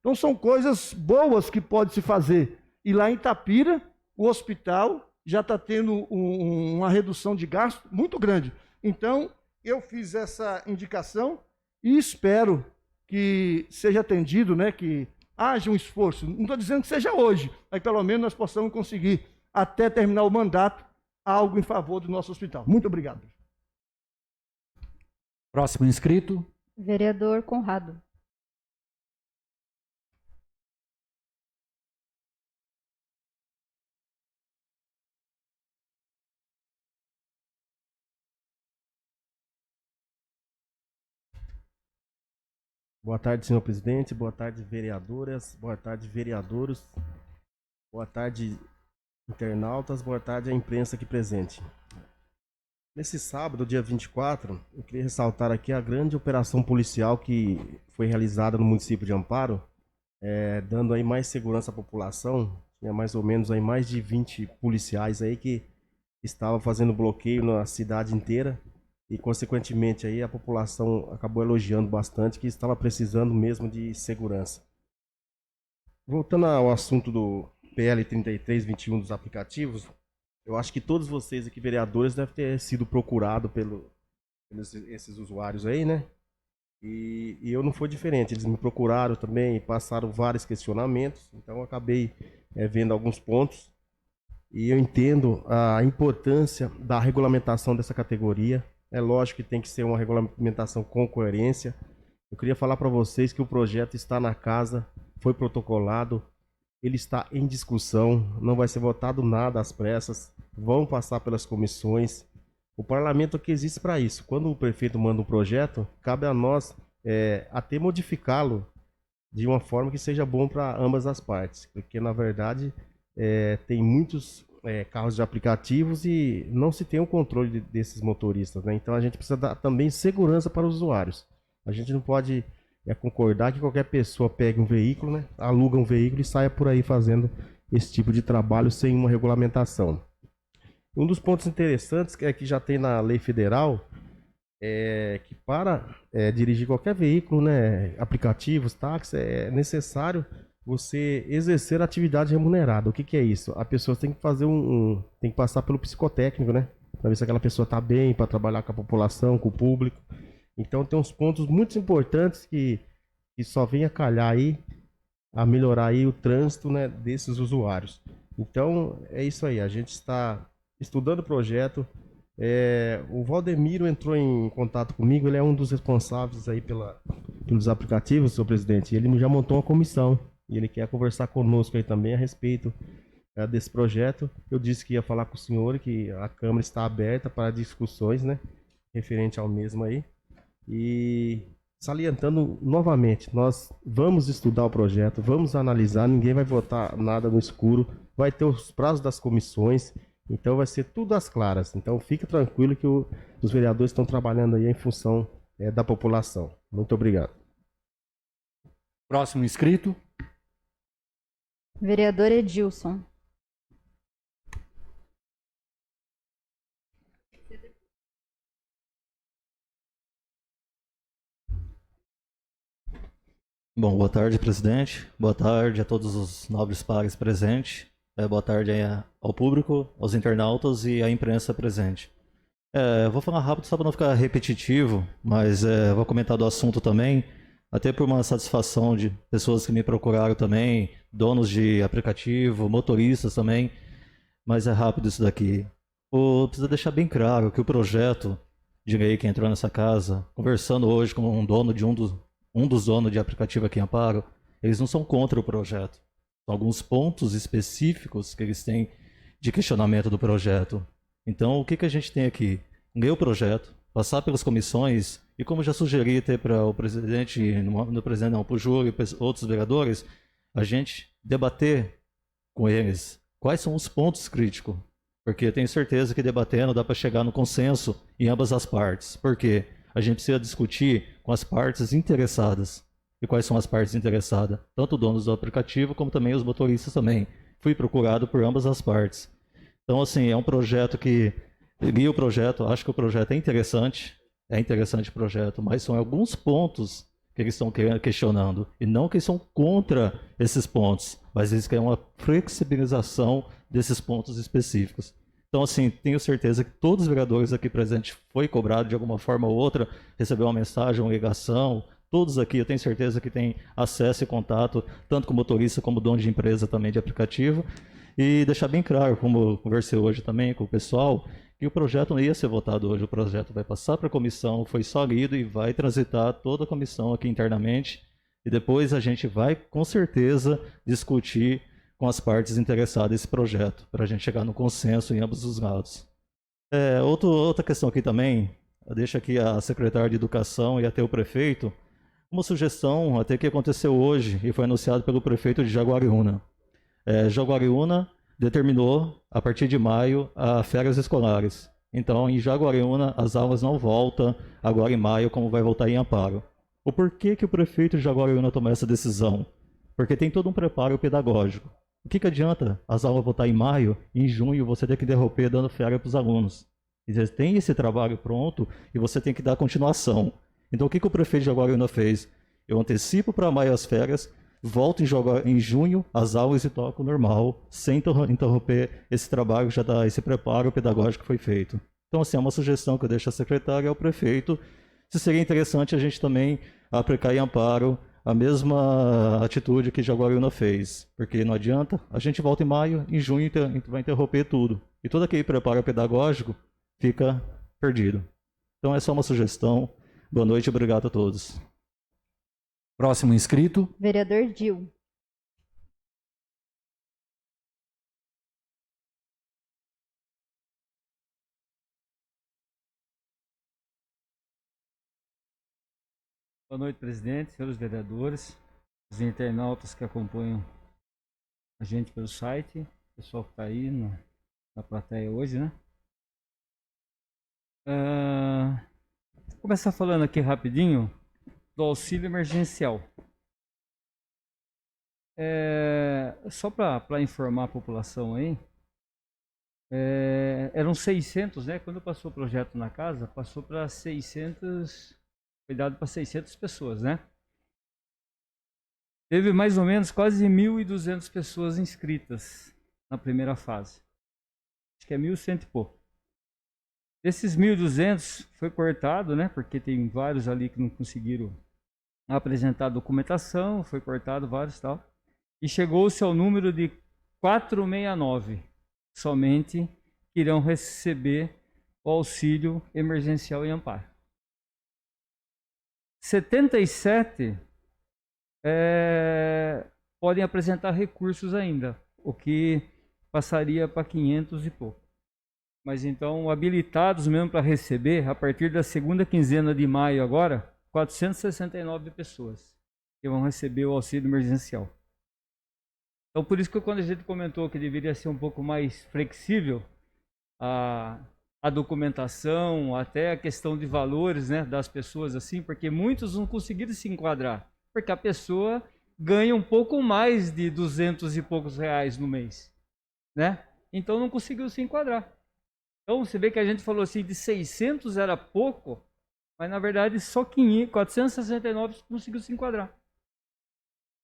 Então, são coisas boas que pode se fazer. E lá em Itapira, o hospital já está tendo uma redução de gasto muito grande. Então, eu fiz essa indicação e espero que seja atendido, né, que haja um esforço. Não estou dizendo que seja hoje, mas pelo menos nós possamos conseguir, até terminar o mandato, algo em favor do nosso hospital. Muito obrigado. Próximo inscrito. Vereador Conrado. Boa tarde, senhor presidente. Boa tarde, vereadoras. Boa tarde, vereadores. Boa tarde, internautas. Boa tarde à imprensa aqui presente. Nesse sábado, dia 24, eu queria ressaltar aqui a grande operação policial que foi realizada no município de Amparo, dando aí mais segurança à população. Tinha mais ou menos aí mais de 20 policiais aí que estavam fazendo bloqueio na cidade inteira. E, consequentemente, aí a população acabou elogiando bastante que estava precisando mesmo de segurança. Voltando ao assunto do PL 3321 dos aplicativos, eu acho que todos vocês aqui, vereadores, devem ter sido procurados pelos esses usuários aí, né? E eu não fui diferente. Eles me procuraram também, passaram vários questionamentos. Então eu acabei vendo alguns pontos. E eu entendo a importância da regulamentação dessa categoria. É lógico que tem que ser uma regulamentação com coerência. Eu queria falar para vocês que o projeto está na casa, foi protocolado, ele está em discussão, não vai ser votado nada às pressas, vão passar pelas comissões. O parlamento aqui existe para isso. Quando o prefeito manda um projeto, cabe a nós até modificá-lo de uma forma que seja bom para ambas as partes, porque na verdade tem muitos carros de aplicativos e não se tem o controle desses motoristas, né? Então a gente precisa dar também segurança para os usuários. A gente não pode concordar que qualquer pessoa pegue um veículo, né, aluga um veículo e saia por aí fazendo esse tipo de trabalho sem uma regulamentação. Um dos pontos interessantes é que já tem na lei federal que para dirigir qualquer veículo, né, aplicativos, táxi, é necessário você exercer atividade remunerada. O que é isso? A pessoa tem que fazer tem que passar pelo psicotécnico, né, para ver se aquela pessoa está bem, para trabalhar com a população, com o público. Então tem uns pontos muito importantes que só vem a calhar aí, a melhorar aí o trânsito, né, desses usuários. Então é isso aí, a gente está estudando o projeto. O Valdemiro entrou em contato comigo, ele é um dos responsáveis aí pelos aplicativos, senhor presidente. Ele já montou uma comissão e ele quer conversar conosco aí também a respeito desse projeto. Eu disse que ia falar com o senhor, que a Câmara está aberta para discussões, né, referente ao mesmo aí. E salientando novamente, nós vamos estudar o projeto, vamos analisar, ninguém vai votar nada no escuro, vai ter os prazos das comissões, então vai ser tudo às claras. Então fique tranquilo que os vereadores estão trabalhando aí em função da população. Muito obrigado. Próximo inscrito. Vereador Edilson. Bom, boa tarde, presidente. Boa tarde a todos os nobres pares presentes. Boa tarde aí ao público, aos internautas e à imprensa presente. Vou falar rápido só para não ficar repetitivo, mas vou comentar do assunto também, até por uma satisfação de pessoas que me procuraram também, donos de aplicativo, motoristas também, mas é rápido isso daqui. Precisa deixar bem claro que o projeto de lei que entrou nessa casa, conversando hoje com um dono de um dos donos de aplicativo aqui em Amparo, eles não são contra o projeto. São alguns pontos específicos que eles têm de questionamento do projeto. Então, o que a gente tem aqui? Ler o projeto, passar pelas comissões e, como já sugeri até para o presidente, para o júri e outros vereadores, a gente debater com eles quais são os pontos críticos. Porque eu tenho certeza que debatendo dá para chegar no consenso em ambas as partes. Por quê? A gente precisa discutir com as partes interessadas. E quais são as partes interessadas? Tanto donos do aplicativo, como também os motoristas também. Fui procurado por ambas as partes. Então, assim, é um projeto que... Li o projeto, acho que o projeto é interessante o projeto, mas são alguns pontos que eles estão questionando. E não que eles são contra esses pontos, mas eles querem uma flexibilização desses pontos específicos. Então, assim, tenho certeza que todos os vereadores aqui presentes foi cobrado de alguma forma ou outra, recebeu uma mensagem, uma ligação, todos aqui eu tenho certeza que têm acesso e contato, tanto com motorista como dono de empresa também de aplicativo. E deixar bem claro, como eu conversei hoje também com o pessoal, que o projeto não ia ser votado hoje, o projeto vai passar para a comissão, foi só lido e vai transitar toda a comissão aqui internamente. E depois a gente vai, com certeza, discutir com as partes interessadas nesse projeto, para a gente chegar no consenso em ambos os lados. Outra questão aqui também, eu deixo aqui a secretária de Educação e até o prefeito, uma sugestão até que aconteceu hoje e foi anunciado pelo prefeito de Jaguariúna. Jaguariúna determinou, a partir de maio, as férias escolares. Então, em Jaguariúna, as aulas não voltam agora em maio, como vai voltar em Amparo. O porquê que o prefeito de Jaguariúna tomou essa decisão? Porque tem todo um preparo pedagógico. O que adianta as aulas voltar em maio e em junho você ter que derrubar dando férias para os alunos? Eles têm esse trabalho pronto e você tem que dar continuação. Então, o que o prefeito de Jaguariúna fez? Eu antecipo para maio as férias, volto em junho as aulas e toco normal, sem interromper esse trabalho, esse preparo pedagógico que foi feito. Então, assim, é uma sugestão que eu deixo à secretária e ao prefeito, se seria interessante a gente também aplicar em Amparo a mesma atitude que Jaguariúna fez, porque não adianta, a gente volta em maio, em junho vai interromper tudo, e todo aquele preparo pedagógico fica perdido. Então é só uma sugestão. Boa noite e obrigado a todos. Próximo inscrito. Vereador Dil. Boa noite, presidente, senhores vereadores, os internautas que acompanham a gente pelo site, o pessoal que está aí na plateia hoje, né? Vou começar falando aqui rapidinho do auxílio emergencial. Só para informar a população aí, eram 600, né? Quando passou o projeto na casa, passou para 600, foi dado para 600 pessoas, né? Teve mais ou menos quase 1.200 pessoas inscritas na primeira fase. Acho que é 1.100 e pouco. Desses 1.200 foi cortado, né? Porque tem vários ali que não conseguiram apresentar documentação, foi cortado vários e tal. E chegou-se ao número de 469 somente que irão receber o auxílio emergencial em Amparo. 77 podem apresentar recursos ainda, o que passaria para 500 e pouco. Mas então, habilitados mesmo para receber, a partir da segunda quinzena de maio agora, 469 pessoas que vão receber o auxílio emergencial. Então, por isso que quando a gente comentou que deveria ser um pouco mais flexível a documentação, até a questão de valores, né, das pessoas, assim, porque muitos não conseguiram se enquadrar, porque a pessoa ganha um pouco mais de 200 e poucos reais no mês, né? Então não conseguiu se enquadrar. Então você vê que a gente falou assim, de 600 era pouco, mas na verdade só 469 conseguiu se enquadrar,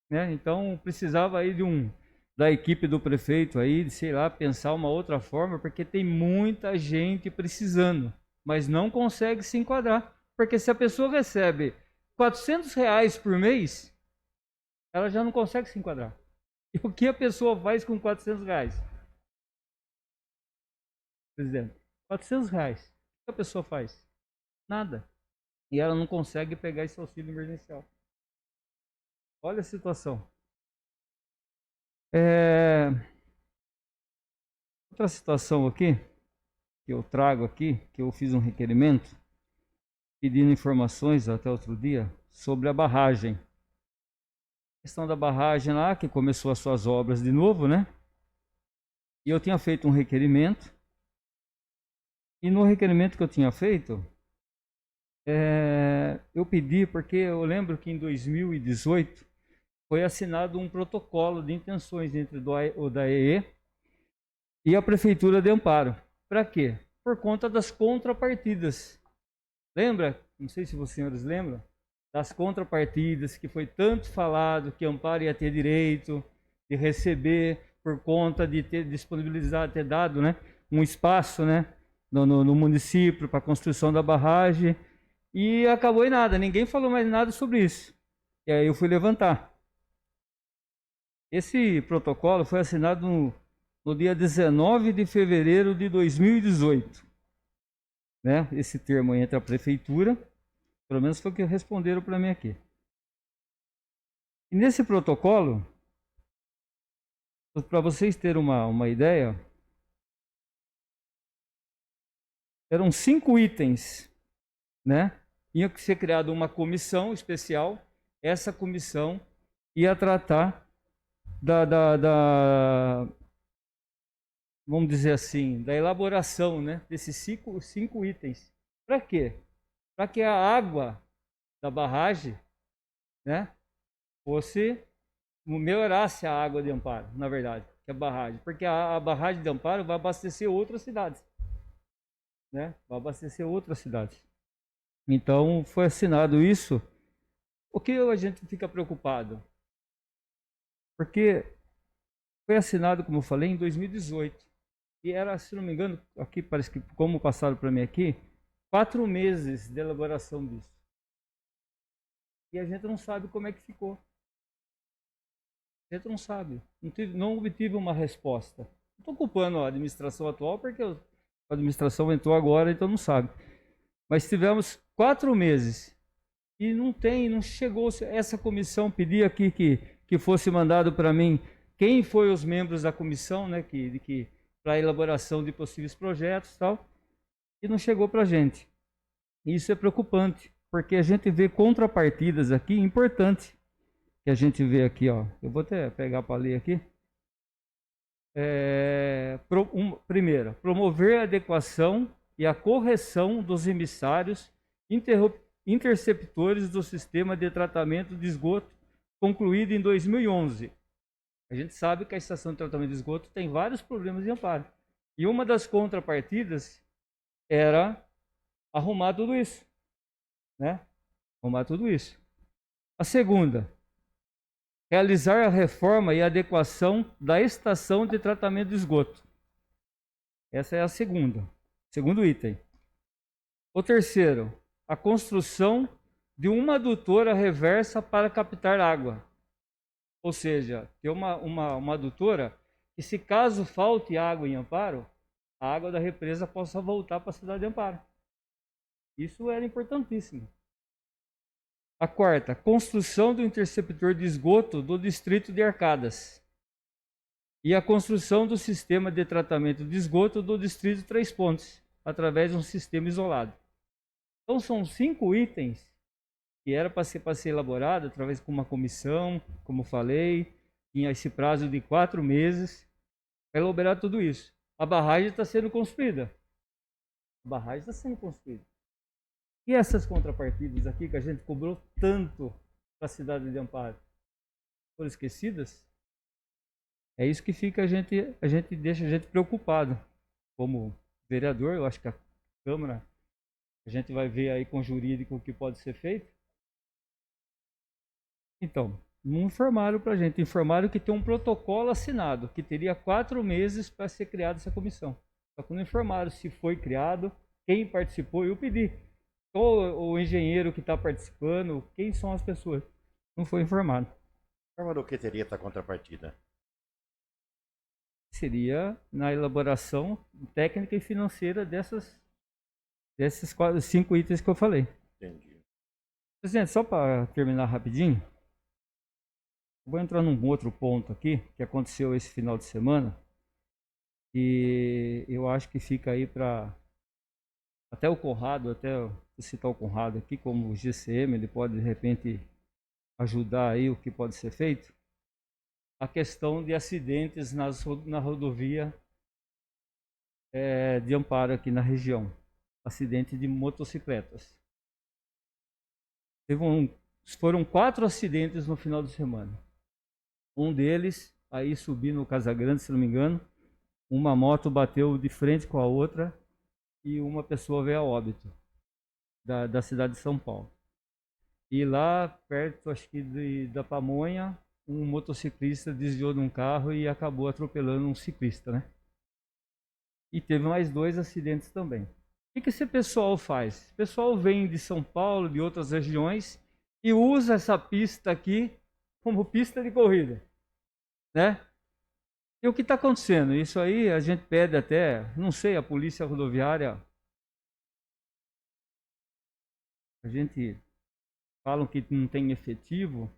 né? Então precisava aí da equipe do prefeito aí, de, sei lá, pensar uma outra forma, porque tem muita gente precisando, mas não consegue se enquadrar, porque se a pessoa recebe 400 reais por mês, ela já não consegue se enquadrar. E o que a pessoa faz com 400 reais? Presidente, 400 reais. O que a pessoa faz? Nada. E ela não consegue pegar esse auxílio emergencial. Olha a situação. Outra situação aqui, que eu trago aqui, que eu fiz um requerimento, pedindo informações até outro dia, sobre a barragem. A questão da barragem lá, que começou as suas obras de novo, né? E eu tinha feito um requerimento, e no requerimento que eu tinha feito, eu pedi, porque eu lembro que em 2018 foi assinado um protocolo de intenções entre o DAEE e a Prefeitura de Amparo. Para quê? Por conta das contrapartidas. Lembra? Não sei se os senhores lembram das contrapartidas que foi tanto falado que Amparo ia ter direito de receber por conta de ter disponibilizado, ter dado, né, um espaço, né, no município para a construção da barragem, e acabou em nada, ninguém falou mais nada sobre isso. E aí eu fui levantar. Esse protocolo foi assinado no dia 19 de fevereiro de 2018. Né? Esse termo entre a prefeitura, pelo menos foi o que responderam para mim aqui. E nesse protocolo, para vocês terem uma ideia, eram 5 itens, né? Ia ser criada uma comissão especial, essa comissão ia tratar vamos dizer assim, da elaboração, né, desses 5 itens. Para quê? Para que a água da barragem, né, melhorasse a água de Amparo, na verdade, que é a barragem. Porque a barragem de Amparo vai abastecer outras cidades, né, vai abastecer outras cidades. Então, foi assinado isso. O que a gente fica preocupado? Porque foi assinado, como eu falei, em 2018. E era, se não me engano, aqui parece que, como passaram para mim aqui, 4 meses de elaboração disso. E a gente não sabe como é que ficou. A gente não sabe. Não obtive uma resposta. Não estou culpando a administração atual, porque a administração entrou agora, então não sabe. Mas tivemos 4 meses e não chegou. Essa comissão pedia aqui que fosse mandado para mim quem foi os membros da comissão, né, para a elaboração de possíveis projetos e tal, e não chegou para a gente. Isso é preocupante, porque a gente vê contrapartidas aqui importantes, que a gente vê aqui, ó. Eu vou até pegar para ler aqui. Primeiro, promover a adequação e a correção dos emissários interceptores do sistema de tratamento de esgoto concluído em 2011. A gente sabe que a estação de tratamento de esgoto tem vários problemas em Amparo. E uma das contrapartidas era arrumar tudo isso, né? Arrumar tudo isso. A segunda, realizar a reforma e adequação da estação de tratamento de esgoto. Essa é a segunda. Segundo item. O terceiro, a construção de uma adutora reversa para captar água. Ou seja, ter uma adutora que, se caso falte água em Amparo, a água da represa possa voltar para a cidade de Amparo. Isso era importantíssimo. A quarta, construção do interceptor de esgoto do distrito de Arcadas. E a construção do sistema de tratamento de esgoto do distrito de Três Pontes, através de um sistema isolado. Então são 5 itens que era para ser elaborado através de uma comissão, como falei, tinha esse prazo de 4 meses para elaborar tudo isso. A barragem está sendo construída. A barragem está sendo construída. E essas contrapartidas aqui que a gente cobrou tanto para a cidade de Amparo, foram esquecidas? É isso que fica deixa a gente preocupado. Como vereador, eu acho que a Câmara, a gente vai ver aí com o jurídico o que pode ser feito. Então, não informaram para a gente, informaram que tem um protocolo assinado, que teria 4 meses para ser criada essa comissão. Só que não informaram se foi criado, quem participou. Eu pedi, o engenheiro que está participando, quem são as pessoas. Não foi informado. Forma do que teria essa contrapartida? Seria na elaboração técnica e financeira desses 5 itens que eu falei. Entendi. Presidente, só para terminar rapidinho, vou entrar num outro ponto aqui, que aconteceu esse final de semana, e eu acho que fica aí para até o Conrado, vou citar o Conrado aqui como GCM, ele pode de repente ajudar aí o que pode ser feito. A questão de acidentes na rodovia de Amparo aqui na região. Acidente de motocicletas. Foram 4 acidentes no final de semana. Um deles, aí subindo no Casagrande, se não me engano, uma moto bateu de frente com a outra e uma pessoa veio a óbito da cidade de São Paulo. E lá perto, acho que da Pamonha, um motociclista desviou de um carro e acabou atropelando um ciclista, né? E teve mais 2 acidentes também. O que esse pessoal faz? Esse pessoal vem de São Paulo, de outras regiões, e usa essa pista aqui como pista de corrida, né? E o que está acontecendo? Isso aí a gente pede até, não sei, a polícia rodoviária, a gente falam que não tem efetivo,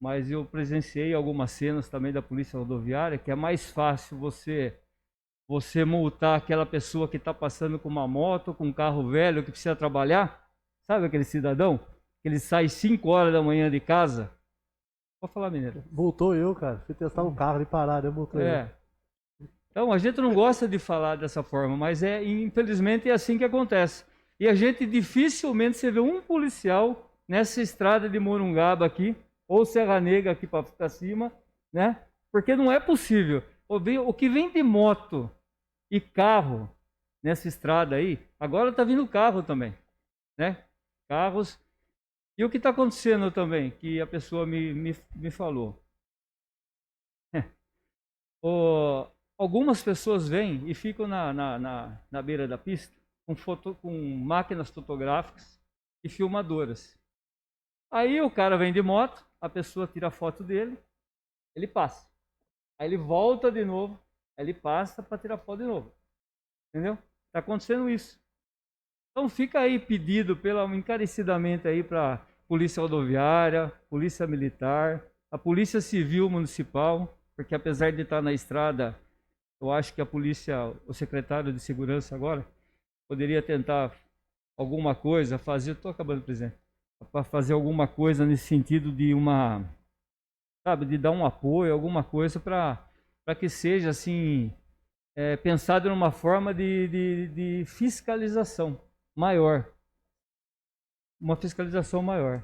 mas eu presenciei algumas cenas também da polícia rodoviária que é mais fácil você multar aquela pessoa que está passando com uma moto, com um carro velho que precisa trabalhar, sabe aquele cidadão que ele sai 5 horas da manhã de casa? Pode falar, mineiro. Voltou eu, cara. Fui testar um carro ali parado, eu voltou eu. Então a gente não gosta de falar dessa forma, mas infelizmente é assim que acontece. E a gente dificilmente você vê um policial nessa estrada de Morungaba aqui, ou Serra Negra aqui para cima, né? Porque não é possível. O que vem de moto e carro nessa estrada aí, agora está vindo carro também, né? Carros. E o que está acontecendo também, que a pessoa me falou. Algumas pessoas vêm e ficam na beira da pista com máquinas fotográficas e filmadoras. Aí o cara vem de moto, a pessoa tira a foto dele, ele passa. Aí ele volta de novo, aí ele passa para tirar foto de novo. Entendeu? Está acontecendo isso. Então fica aí pedido encarecidamente aí para Polícia Rodoviária, Polícia Militar, a Polícia Civil Municipal, porque apesar de estar na estrada, eu acho que a polícia, o secretário de Segurança agora, poderia tentar alguma coisa, estou acabando, presidente, para fazer alguma coisa nesse sentido de de dar um apoio, alguma coisa para que seja assim, pensado numa forma de fiscalização maior. Uma fiscalização maior.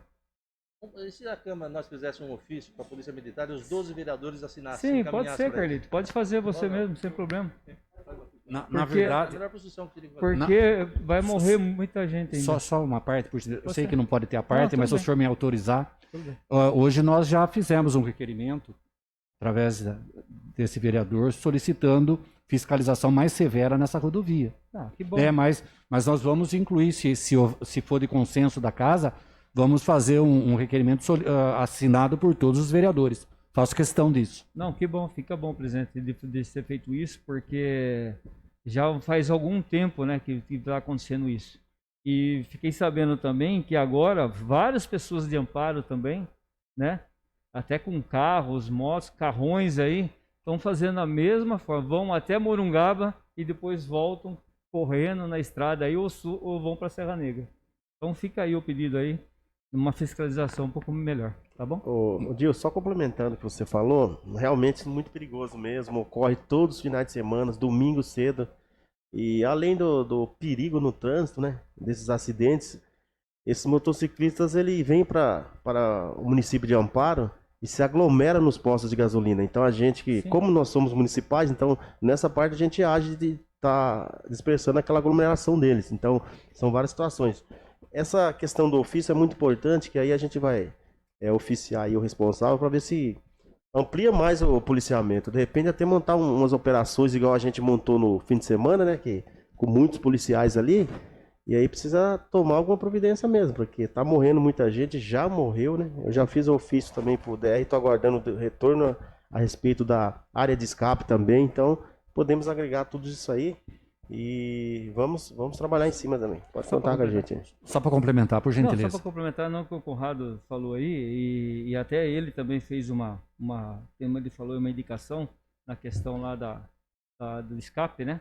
E se a Câmara nós fizéssemos um ofício para a Polícia Militar e os 12 vereadores assinassem? Sim, pode ser, Carlito. Pode fazer você mesmo, sem problema. Na verdade, porque vai morrer muita gente ainda. Só uma parte, eu sei que não pode ter a parte, mas se o senhor me autorizar, Tudo bem. hoje nós já fizemos um requerimento, através desse vereador, solicitando fiscalização mais severa nessa rodovia. Que bom. Mas nós vamos incluir, se for de consenso da casa, vamos fazer um requerimento assinado por todos os vereadores. Faço questão disso. Não, que bom, fica bom, presidente, de ter feito isso, porque já faz algum tempo, né, que está acontecendo isso. E fiquei sabendo também que agora várias pessoas de Amparo também, né, até com carros, motos, carrões aí, estão fazendo a mesma forma, vão até Morungaba e depois voltam correndo na estrada aí ou vão para Serra Negra. Então fica aí o pedido aí, uma fiscalização um pouco melhor, tá bom? Ô, Dio, só complementando o que você falou, realmente muito perigoso mesmo, ocorre todos os finais de semana, domingo cedo, e além do perigo no trânsito, né, desses acidentes, esses motociclistas ele vêm para o município de Amparo e se aglomera nos postos de gasolina. Então a gente como nós somos municipais, então nessa parte a gente age de estar dispersando aquela aglomeração deles. Então são várias situações. Essa questão do ofício é muito importante, que aí a gente vai oficiar aí o responsável para ver se amplia mais o policiamento. De repente até montar umas operações igual a gente montou no fim de semana, né, que com muitos policiais ali. E aí precisa tomar alguma providência mesmo, porque tá morrendo muita gente, já morreu, né? Eu já fiz o ofício também pro DR, tô aguardando o retorno a respeito da área de escape também, então podemos agregar tudo isso aí e vamos trabalhar em cima também. Pode contar com a gente. Só para complementar, por gentileza. Não, só para complementar, não que o Conrado falou aí, e até ele também fez ele falou uma indicação na questão lá do escape, né?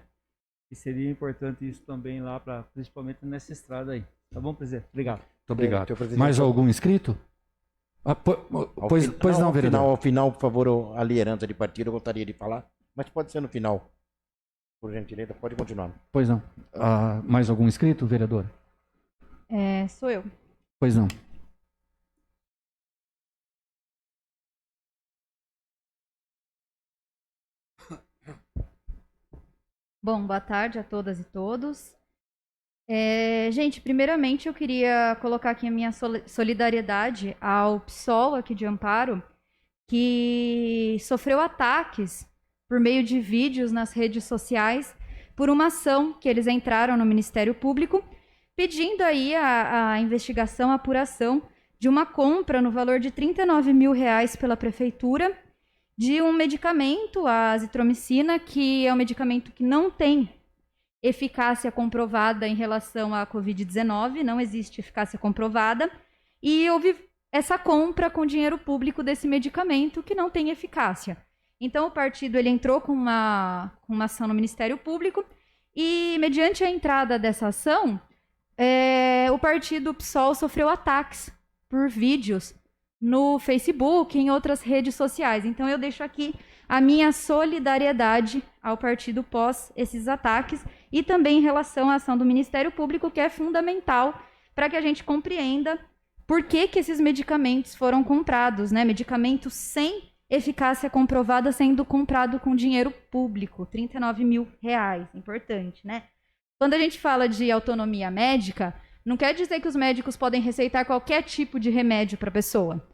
E seria importante isso também lá, principalmente nessa estrada aí. Tá bom, presidente? Obrigado. Muito obrigado. Mais algum inscrito? Pois não, vereador. Ao final, por favor, a liderança de partido eu gostaria de falar, mas pode ser no final. Por gentileza, pode continuar. Pois não. Mais algum inscrito, vereador? Sou eu. Pois não. Bom, boa tarde a todas e todos. Gente, primeiramente eu queria colocar aqui a minha solidariedade ao PSOL aqui de Amparo, que sofreu ataques por meio de vídeos nas redes sociais por uma ação que eles entraram no Ministério Público, pedindo aí a investigação, a apuração de uma compra no valor de R$39 mil pela Prefeitura, de um medicamento, a azitromicina, que é um medicamento que não tem eficácia comprovada em relação à Covid-19, não existe eficácia comprovada, e houve essa compra com dinheiro público desse medicamento que não tem eficácia. Então o partido ele entrou com uma ação no Ministério Público e, mediante a entrada dessa ação, o partido PSOL sofreu ataques por vídeos no Facebook e em outras redes sociais. Então eu deixo aqui a minha solidariedade ao partido pós esses ataques e também em relação à ação do Ministério Público, que é fundamental para que a gente compreenda por que esses medicamentos foram comprados, né? Medicamentos sem eficácia comprovada sendo comprado com dinheiro público, R$39 mil, importante, né? Quando a gente fala de autonomia médica, não quer dizer que os médicos podem receitar qualquer tipo de remédio para a pessoa.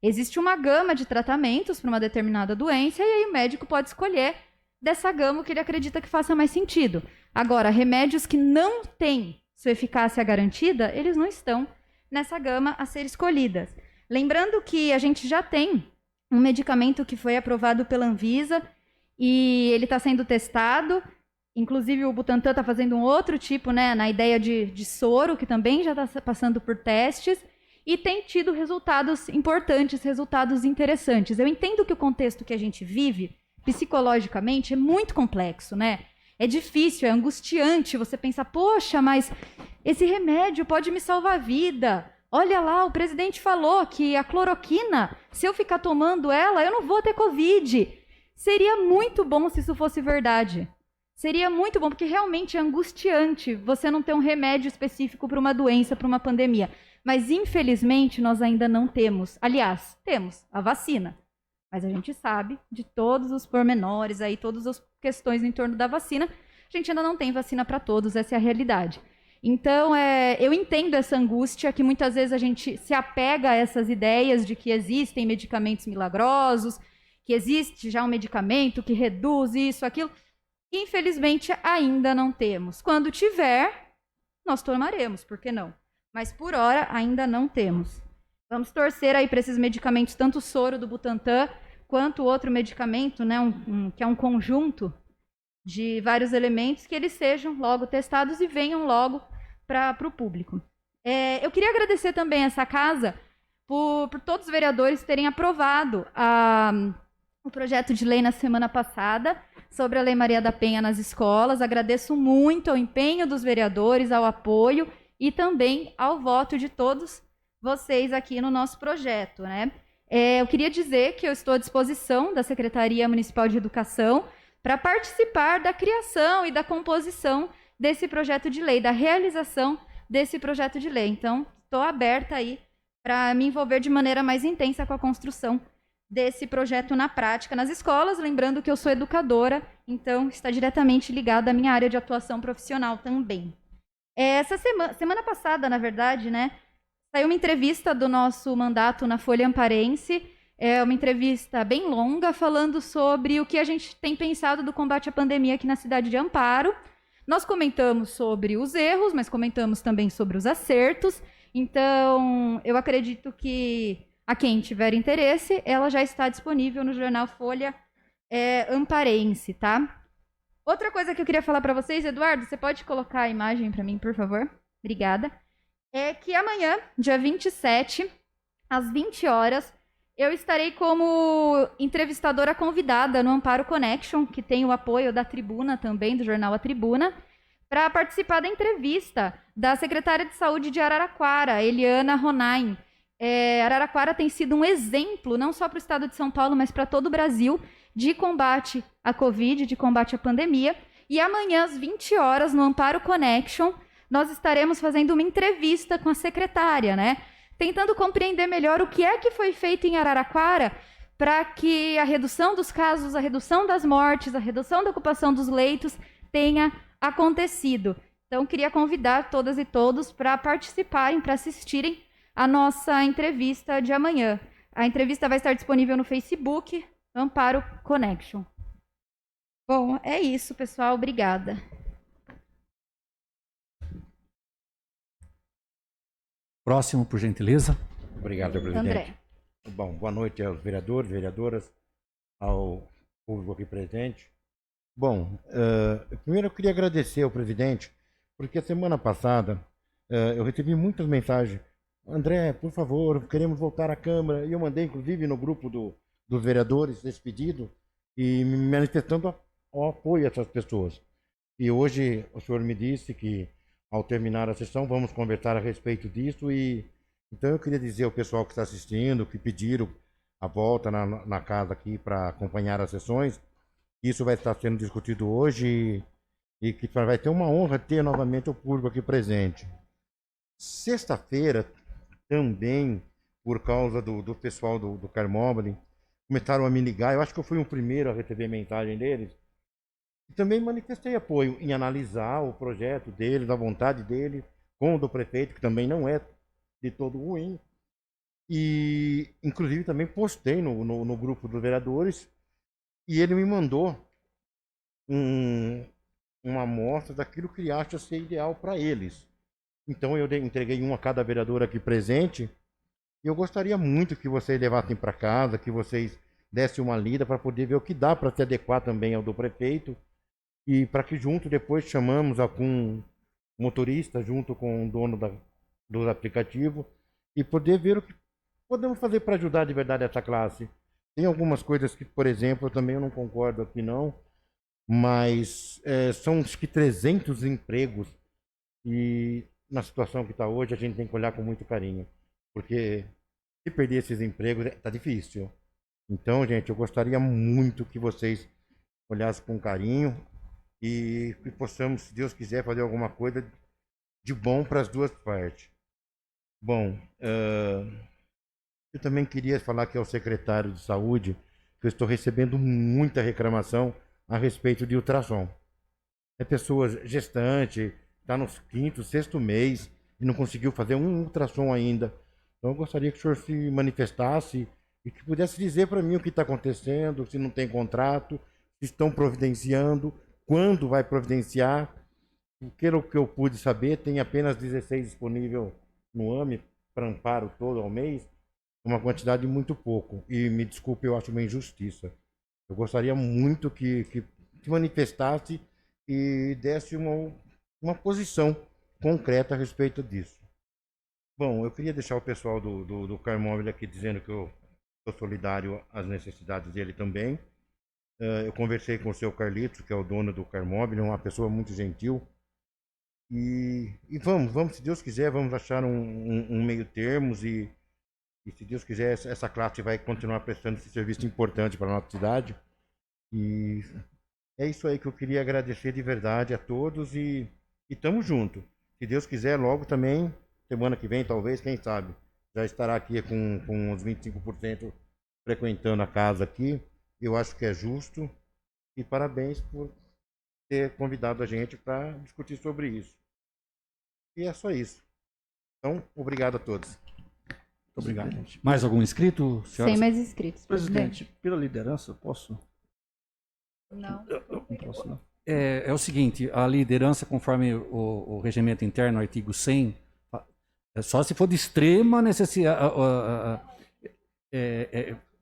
Existe uma gama de tratamentos para uma determinada doença e aí o médico pode escolher dessa gama o que ele acredita que faça mais sentido. Agora, remédios que não têm sua eficácia garantida, eles não estão nessa gama a ser escolhidas. Lembrando que a gente já tem um medicamento que foi aprovado pela Anvisa e ele está sendo testado. Inclusive, o Butantan está fazendo um outro tipo, né, na ideia de soro, que também já está passando por testes, e tem tido resultados importantes, resultados interessantes. Eu entendo que o contexto que a gente vive, psicologicamente, é muito complexo, né? É difícil, é angustiante você pensar, poxa, mas esse remédio pode me salvar a vida. Olha lá, o presidente falou que a cloroquina, se eu ficar tomando ela, eu não vou ter Covid. Seria muito bom se isso fosse verdade. Seria muito bom, porque realmente é angustiante você não ter um remédio específico para uma doença, para uma pandemia. Mas, infelizmente, nós ainda não temos. Aliás, temos a vacina. Mas a gente sabe de todos os pormenores, aí, todas as questões em torno da vacina. A gente ainda não tem vacina para todos, essa é a realidade. Então, eu entendo essa angústia, que muitas vezes a gente se apega a essas ideias de que existem medicamentos milagrosos, que existe já um medicamento que reduz isso, aquilo. Infelizmente, ainda não temos. Quando tiver, nós tomaremos, por que não? Mas, por hora, ainda não temos. Vamos torcer aí para esses medicamentos, tanto o soro do Butantan, quanto o outro medicamento, né, que é um conjunto de vários elementos, que eles sejam logo testados e venham logo para o público. Eu queria agradecer também essa casa por todos os vereadores terem aprovado o projeto de lei na semana passada sobre a Lei Maria da Penha nas escolas. Agradeço muito ao empenho dos vereadores, ao apoio e também ao voto de todos vocês aqui no nosso projeto, né? Eu queria dizer que eu estou à disposição da Secretaria Municipal de Educação para participar da criação e da composição desse projeto de lei, da realização desse projeto de lei. Então, estou aberta aí para me envolver de maneira mais intensa com a construção desse projeto na prática nas escolas, lembrando que eu sou educadora, então está diretamente ligado à minha área de atuação profissional também. Essa semana passada, na verdade, né, saiu uma entrevista do nosso mandato na Folha Amparense, uma entrevista bem longa, falando sobre o que a gente tem pensado do combate à pandemia aqui na cidade de Amparo. Nós comentamos sobre os erros, mas comentamos também sobre os acertos, então eu acredito que a quem tiver interesse, ela já está disponível no jornal Folha Amparense, tá? Outra coisa que eu queria falar para vocês, Eduardo, você pode colocar a imagem para mim, por favor? Obrigada. É que amanhã, dia 27, às 20 horas, eu estarei como entrevistadora convidada no Amparo Connection, que tem o apoio da Tribuna também, do jornal A Tribuna, para participar da entrevista da secretária de Saúde de Araraquara, Eliana Ronain. Araraquara tem sido um exemplo, não só para o estado de São Paulo, mas para todo o Brasil, de combate à Covid, de combate à pandemia. E amanhã, às 20 horas, no Amparo Connection, nós estaremos fazendo uma entrevista com a secretária, né? Tentando compreender melhor o que é que foi feito em Araraquara para que a redução dos casos, a redução das mortes, a redução da ocupação dos leitos tenha acontecido. Então, queria convidar todas e todos para participarem, para assistirem a nossa entrevista de amanhã. A entrevista vai estar disponível no Facebook, Amparo Connection. Bom, é isso, pessoal. Obrigada. Próximo, por gentileza. Obrigado, presidente. André. Bom, boa noite aos vereadores, vereadoras, ao público aqui presente. Bom, primeiro eu queria agradecer ao presidente, porque a semana passada eu recebi muitas mensagens. André, por favor, queremos voltar à Câmara. E eu mandei, inclusive, no grupo dos vereadores esse pedido e me manifestando o apoio a essas pessoas. E hoje o senhor me disse que, ao terminar a sessão, vamos conversar a respeito disso. E então eu queria dizer ao pessoal que está assistindo, que pediram a volta na casa aqui para acompanhar as sessões, que isso vai estar sendo discutido hoje e que vai ter uma honra ter novamente o público aqui presente. Sexta-feira, também, por causa do pessoal do Carmóvel, começaram a me ligar. Eu acho que eu fui o primeiro a receber mensagem deles. E também manifestei apoio em analisar o projeto deles, a vontade deles, com o do prefeito, que também não é de todo ruim. E, inclusive, também postei no grupo dos vereadores. E ele me mandou uma amostra daquilo que ele acha ser ideal para eles. Então eu entreguei um a cada vereador aqui presente e eu gostaria muito que vocês levassem para casa, que vocês dessem uma lida para poder ver o que dá para se adequar também ao do prefeito e para que junto depois chamamos algum motorista junto com o dono do aplicativo e poder ver o que podemos fazer para ajudar de verdade essa classe. Tem algumas coisas que, por exemplo, eu também não concordo aqui não, mas são acho que 300 empregos e na situação que está hoje a gente tem que olhar com muito carinho, porque se perder esses empregos está difícil. Então, gente, eu gostaria muito que vocês olhassem com carinho e que possamos, se Deus quiser, fazer alguma coisa de bom para as duas partes. Bom, eu também queria falar aqui ao secretário de saúde que eu estou recebendo muita reclamação a respeito de ultrassom. É pessoa gestante, está no 5º, 6º mês e não conseguiu fazer um ultrassom ainda. Então eu gostaria que o senhor se manifestasse e que pudesse dizer para mim o que está acontecendo, se não tem contrato, se estão providenciando, quando vai providenciar. Pelo que eu pude saber, tem apenas 16 disponível no AME para amparo todo ao mês, uma quantidade muito pouco. E me desculpe, eu acho uma injustiça. Eu gostaria muito que se manifestasse e desse uma posição concreta a respeito disso. Bom, eu queria deixar o pessoal do Carmóvel aqui dizendo que eu sou solidário às necessidades dele também. Eu conversei com o seu Carlitos, que é o dono do Carmóvel, uma pessoa muito gentil. E vamos, se Deus quiser, vamos achar um meio termo e se Deus quiser, essa classe vai continuar prestando esse serviço importante para a nossa cidade. E é isso aí que eu queria agradecer de verdade a todos e estamos juntos. Se Deus quiser, logo também, semana que vem, talvez, quem sabe, já estará aqui com uns 25% frequentando a casa aqui. Eu acho que é justo e parabéns por ter convidado a gente para discutir sobre isso. E é só isso. Então, obrigado a todos. Muito obrigado, gente. Mais algum inscrito, senhora? Sem mais inscritos. Presidente, pela liderança, posso? Não. Não posso, não. É o seguinte, a liderança, conforme o regimento interno, artigo 100, é só se for de extrema necessidade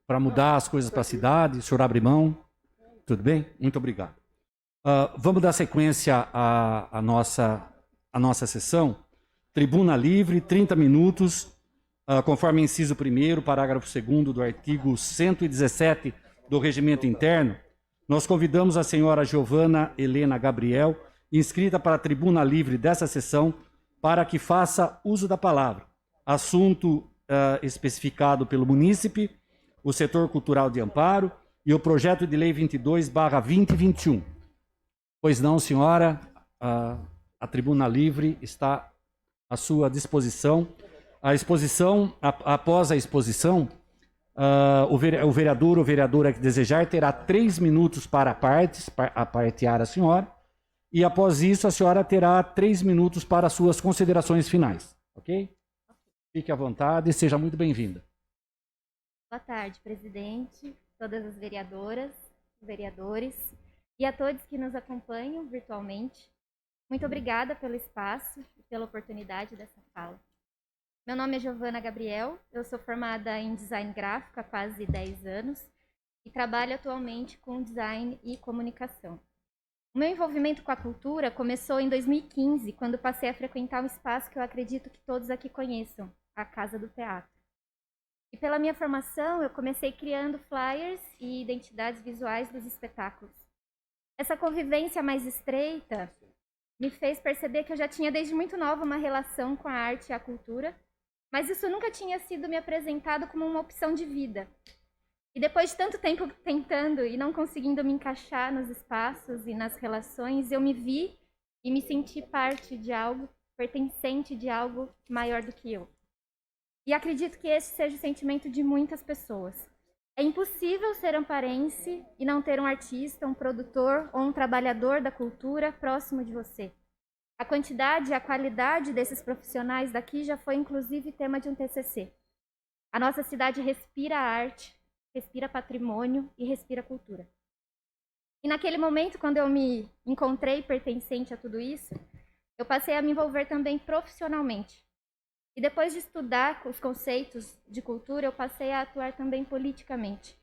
para mudar as coisas para a cidade, o senhor abre mão. Tudo bem? Muito obrigado. Vamos dar sequência à nossa sessão. Tribuna livre, 30 minutos, conforme inciso 1º, parágrafo 2º do artigo 117 do regimento interno. Nós convidamos a senhora Giovana Helena Gabriel, inscrita para a tribuna livre dessa sessão, para que faça uso da palavra. Assunto especificado pelo munícipe, o setor cultural de amparo e o projeto de lei 22/2021. Pois não, senhora, a tribuna livre está à sua disposição. Após a exposição, o vereador ou vereadora que desejar terá 3 minutos para apartear a senhora, e após isso a senhora terá 3 minutos para suas considerações finais, ok? Fique à vontade e seja muito bem-vinda. Boa tarde, presidente, todas as vereadoras, vereadores e a todos que nos acompanham virtualmente. Muito obrigada pelo espaço e pela oportunidade dessa fala. Meu nome é Giovana Gabriel, eu sou formada em design gráfico há quase 10 anos e trabalho atualmente com design e comunicação. O meu envolvimento com a cultura começou em 2015, quando passei a frequentar um espaço que eu acredito que todos aqui conheçam, a Casa do Teatro. E pela minha formação, eu comecei criando flyers e identidades visuais dos espetáculos. Essa convivência mais estreita me fez perceber que eu já tinha desde muito nova uma relação com a arte e a cultura, mas isso nunca tinha sido me apresentado como uma opção de vida. E depois de tanto tempo tentando e não conseguindo me encaixar nos espaços e nas relações, eu me vi e me senti parte de algo, pertencente de algo maior do que eu. E acredito que esse seja o sentimento de muitas pessoas. É impossível ser amparense e não ter um artista, um produtor ou um trabalhador da cultura próximo de você. A quantidade e a qualidade desses profissionais daqui já foi inclusive tema de um TCC. A nossa cidade respira arte, respira patrimônio e respira cultura. E naquele momento, quando eu me encontrei pertencente a tudo isso, eu passei a me envolver também profissionalmente. E depois de estudar os conceitos de cultura, eu passei a atuar também politicamente.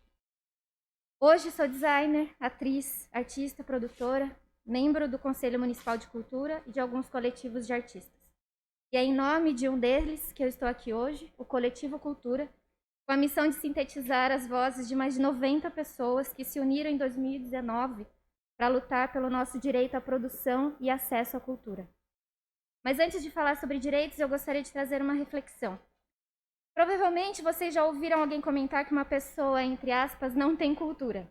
Hoje sou designer, atriz, artista, produtora, membro do Conselho Municipal de Cultura e de alguns coletivos de artistas. E é em nome de um deles que eu estou aqui hoje, o Coletivo Cultura, com a missão de sintetizar as vozes de mais de 90 pessoas que se uniram em 2019 para lutar pelo nosso direito à produção e acesso à cultura. Mas antes de falar sobre direitos, eu gostaria de trazer uma reflexão. Provavelmente vocês já ouviram alguém comentar que uma pessoa, entre aspas, não tem cultura,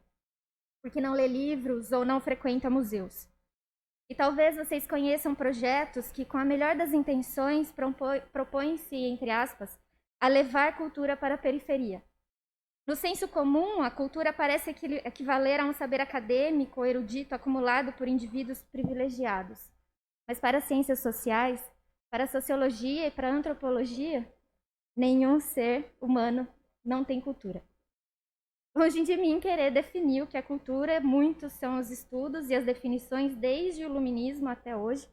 porque não lê livros ou não frequenta museus. E talvez vocês conheçam projetos que, com a melhor das intenções, propõem-se, entre aspas, a levar cultura para a periferia. No senso comum, a cultura parece equivaler a um saber acadêmico ou erudito acumulado por indivíduos privilegiados. Mas para as ciências sociais, para a sociologia e para a antropologia, nenhum ser humano não tem cultura. Longe de mim querer definir o que é cultura, muitos são os estudos e as definições desde o iluminismo até hoje.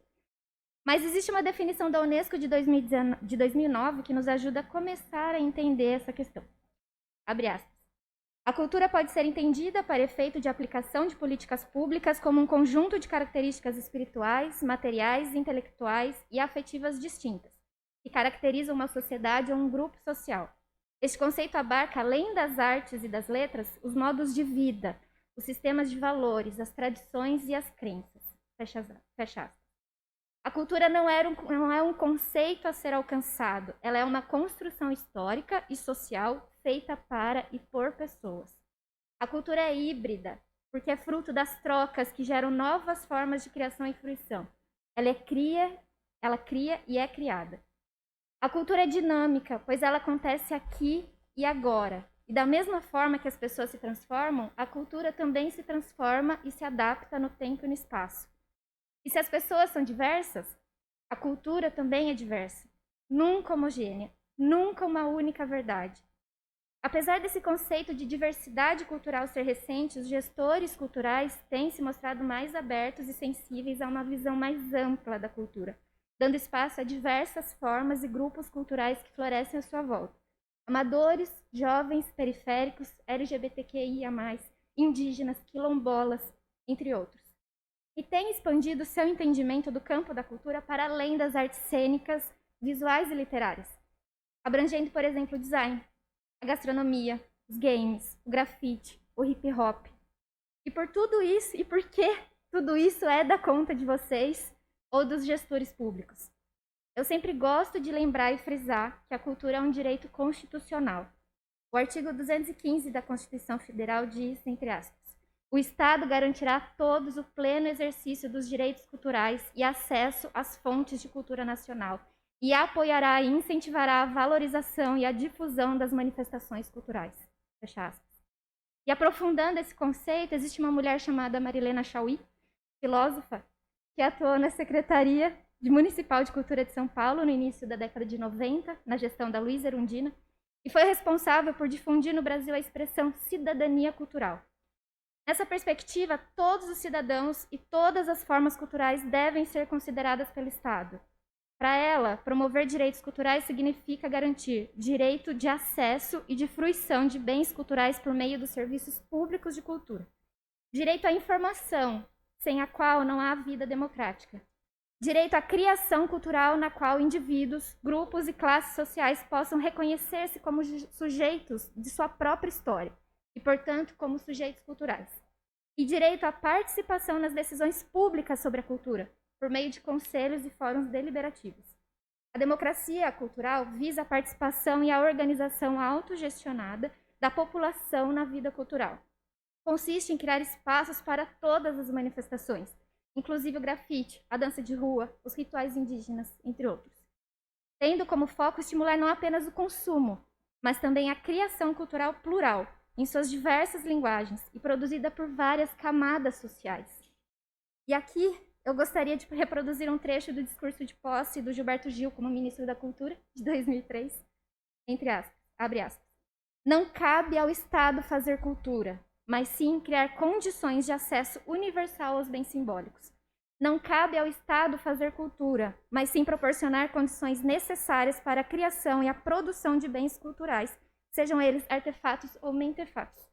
Mas existe uma definição da Unesco de 2009 que nos ajuda a começar a entender essa questão. Abre aspas. A cultura pode ser entendida para efeito de aplicação de políticas públicas como um conjunto de características espirituais, materiais, intelectuais e afetivas distintas, que caracterizam uma sociedade ou um grupo social. Este conceito abarca, além das artes e das letras, os modos de vida, os sistemas de valores, as tradições e as crenças. Fecha aspas. A cultura não é um conceito a ser alcançado, ela é uma construção histórica e social feita para e por pessoas. A cultura é híbrida, porque é fruto das trocas que geram novas formas de criação e fruição. Ela cria e é criada. A cultura é dinâmica, pois ela acontece aqui e agora. E da mesma forma que as pessoas se transformam, a cultura também se transforma e se adapta no tempo e no espaço. E se as pessoas são diversas, a cultura também é diversa, nunca homogênea, nunca uma única verdade. Apesar desse conceito de diversidade cultural ser recente, os gestores culturais têm se mostrado mais abertos e sensíveis a uma visão mais ampla da cultura, dando espaço a diversas formas e grupos culturais que florescem à sua volta. Amadores, jovens, periféricos, LGBTQIA+, indígenas, quilombolas, entre outros. E tem expandido seu entendimento do campo da cultura para além das artes cênicas, visuais e literárias, abrangendo, por exemplo, o design, a gastronomia, os games, o grafite, o hip hop. E por tudo isso, e por que tudo isso é da conta de vocês ou dos gestores públicos? Eu sempre gosto de lembrar e frisar que a cultura é um direito constitucional. O artigo 215 da Constituição Federal diz, entre aspas, o Estado garantirá a todos o pleno exercício dos direitos culturais e acesso às fontes de cultura nacional e apoiará e incentivará a valorização e a difusão das manifestações culturais. Fecha aspas. E aprofundando esse conceito, existe uma mulher chamada Marilena Chauí, filósofa, que atuou na Secretaria Municipal de Cultura de São Paulo no início da década de 90, na gestão da Luísa Erundina, e foi responsável por difundir no Brasil a expressão cidadania cultural. Nessa perspectiva, todos os cidadãos e todas as formas culturais devem ser consideradas pelo Estado. Para ela, promover direitos culturais significa garantir direito de acesso e de fruição de bens culturais por meio dos serviços públicos de cultura. Direito à informação, sem a qual não há vida democrática. Direito à criação cultural na qual indivíduos, grupos e classes sociais possam reconhecer-se como sujeitos de sua própria história e, portanto, como sujeitos culturais. E direito à participação nas decisões públicas sobre a cultura, por meio de conselhos e fóruns deliberativos. A democracia cultural visa a participação e a organização autogestionada da população na vida cultural. Consiste em criar espaços para todas as manifestações, inclusive o grafite, a dança de rua, os rituais indígenas, entre outros. Tendo como foco estimular não apenas o consumo, mas também a criação cultural plural, em suas diversas linguagens e produzida por várias camadas sociais. E aqui eu gostaria de reproduzir um trecho do discurso de posse do Gilberto Gil como ministro da Cultura, de 2003, entre aspas, abre aspas. Não cabe ao Estado fazer cultura, mas sim criar condições de acesso universal aos bens simbólicos. Não cabe ao Estado fazer cultura, mas sim proporcionar condições necessárias para a criação e a produção de bens culturais, sejam eles artefatos ou mentefatos.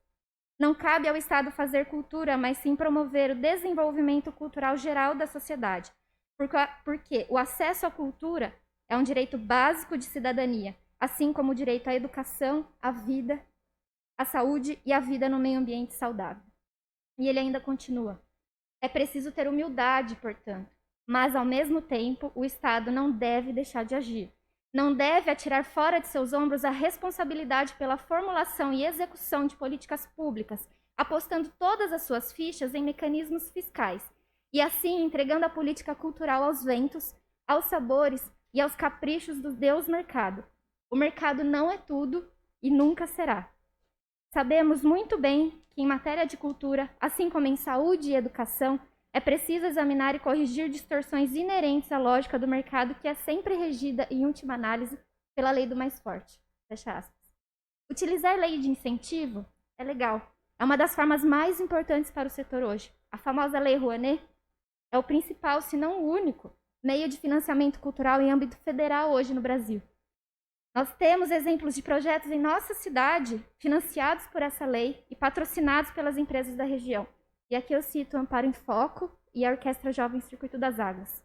Não cabe ao Estado fazer cultura, mas sim promover o desenvolvimento cultural geral da sociedade, porque o acesso à cultura é um direito básico de cidadania, assim como o direito à educação, à vida, à saúde e à vida no meio ambiente saudável. E ele ainda continua. É preciso ter humildade, portanto, mas, ao mesmo tempo, o Estado não deve deixar de agir. Não deve atirar fora de seus ombros a responsabilidade pela formulação e execução de políticas públicas, apostando todas as suas fichas em mecanismos fiscais, e assim entregando a política cultural aos ventos, aos sabores e aos caprichos do Deus mercado. O mercado não é tudo e nunca será. Sabemos muito bem que, em matéria de cultura, assim como em saúde e educação, é preciso examinar e corrigir distorções inerentes à lógica do mercado, que é sempre regida, em última análise, pela lei do mais forte. Fecha aspas. Utilizar lei de incentivo é legal. É uma das formas mais importantes para o setor hoje. A famosa Lei Rouanet é o principal, se não o único, meio de financiamento cultural em âmbito federal hoje no Brasil. Nós temos exemplos de projetos em nossa cidade financiados por essa lei e patrocinados pelas empresas da região. E aqui eu cito o Amparo em Foco e a Orquestra Jovem Circuito das Águas.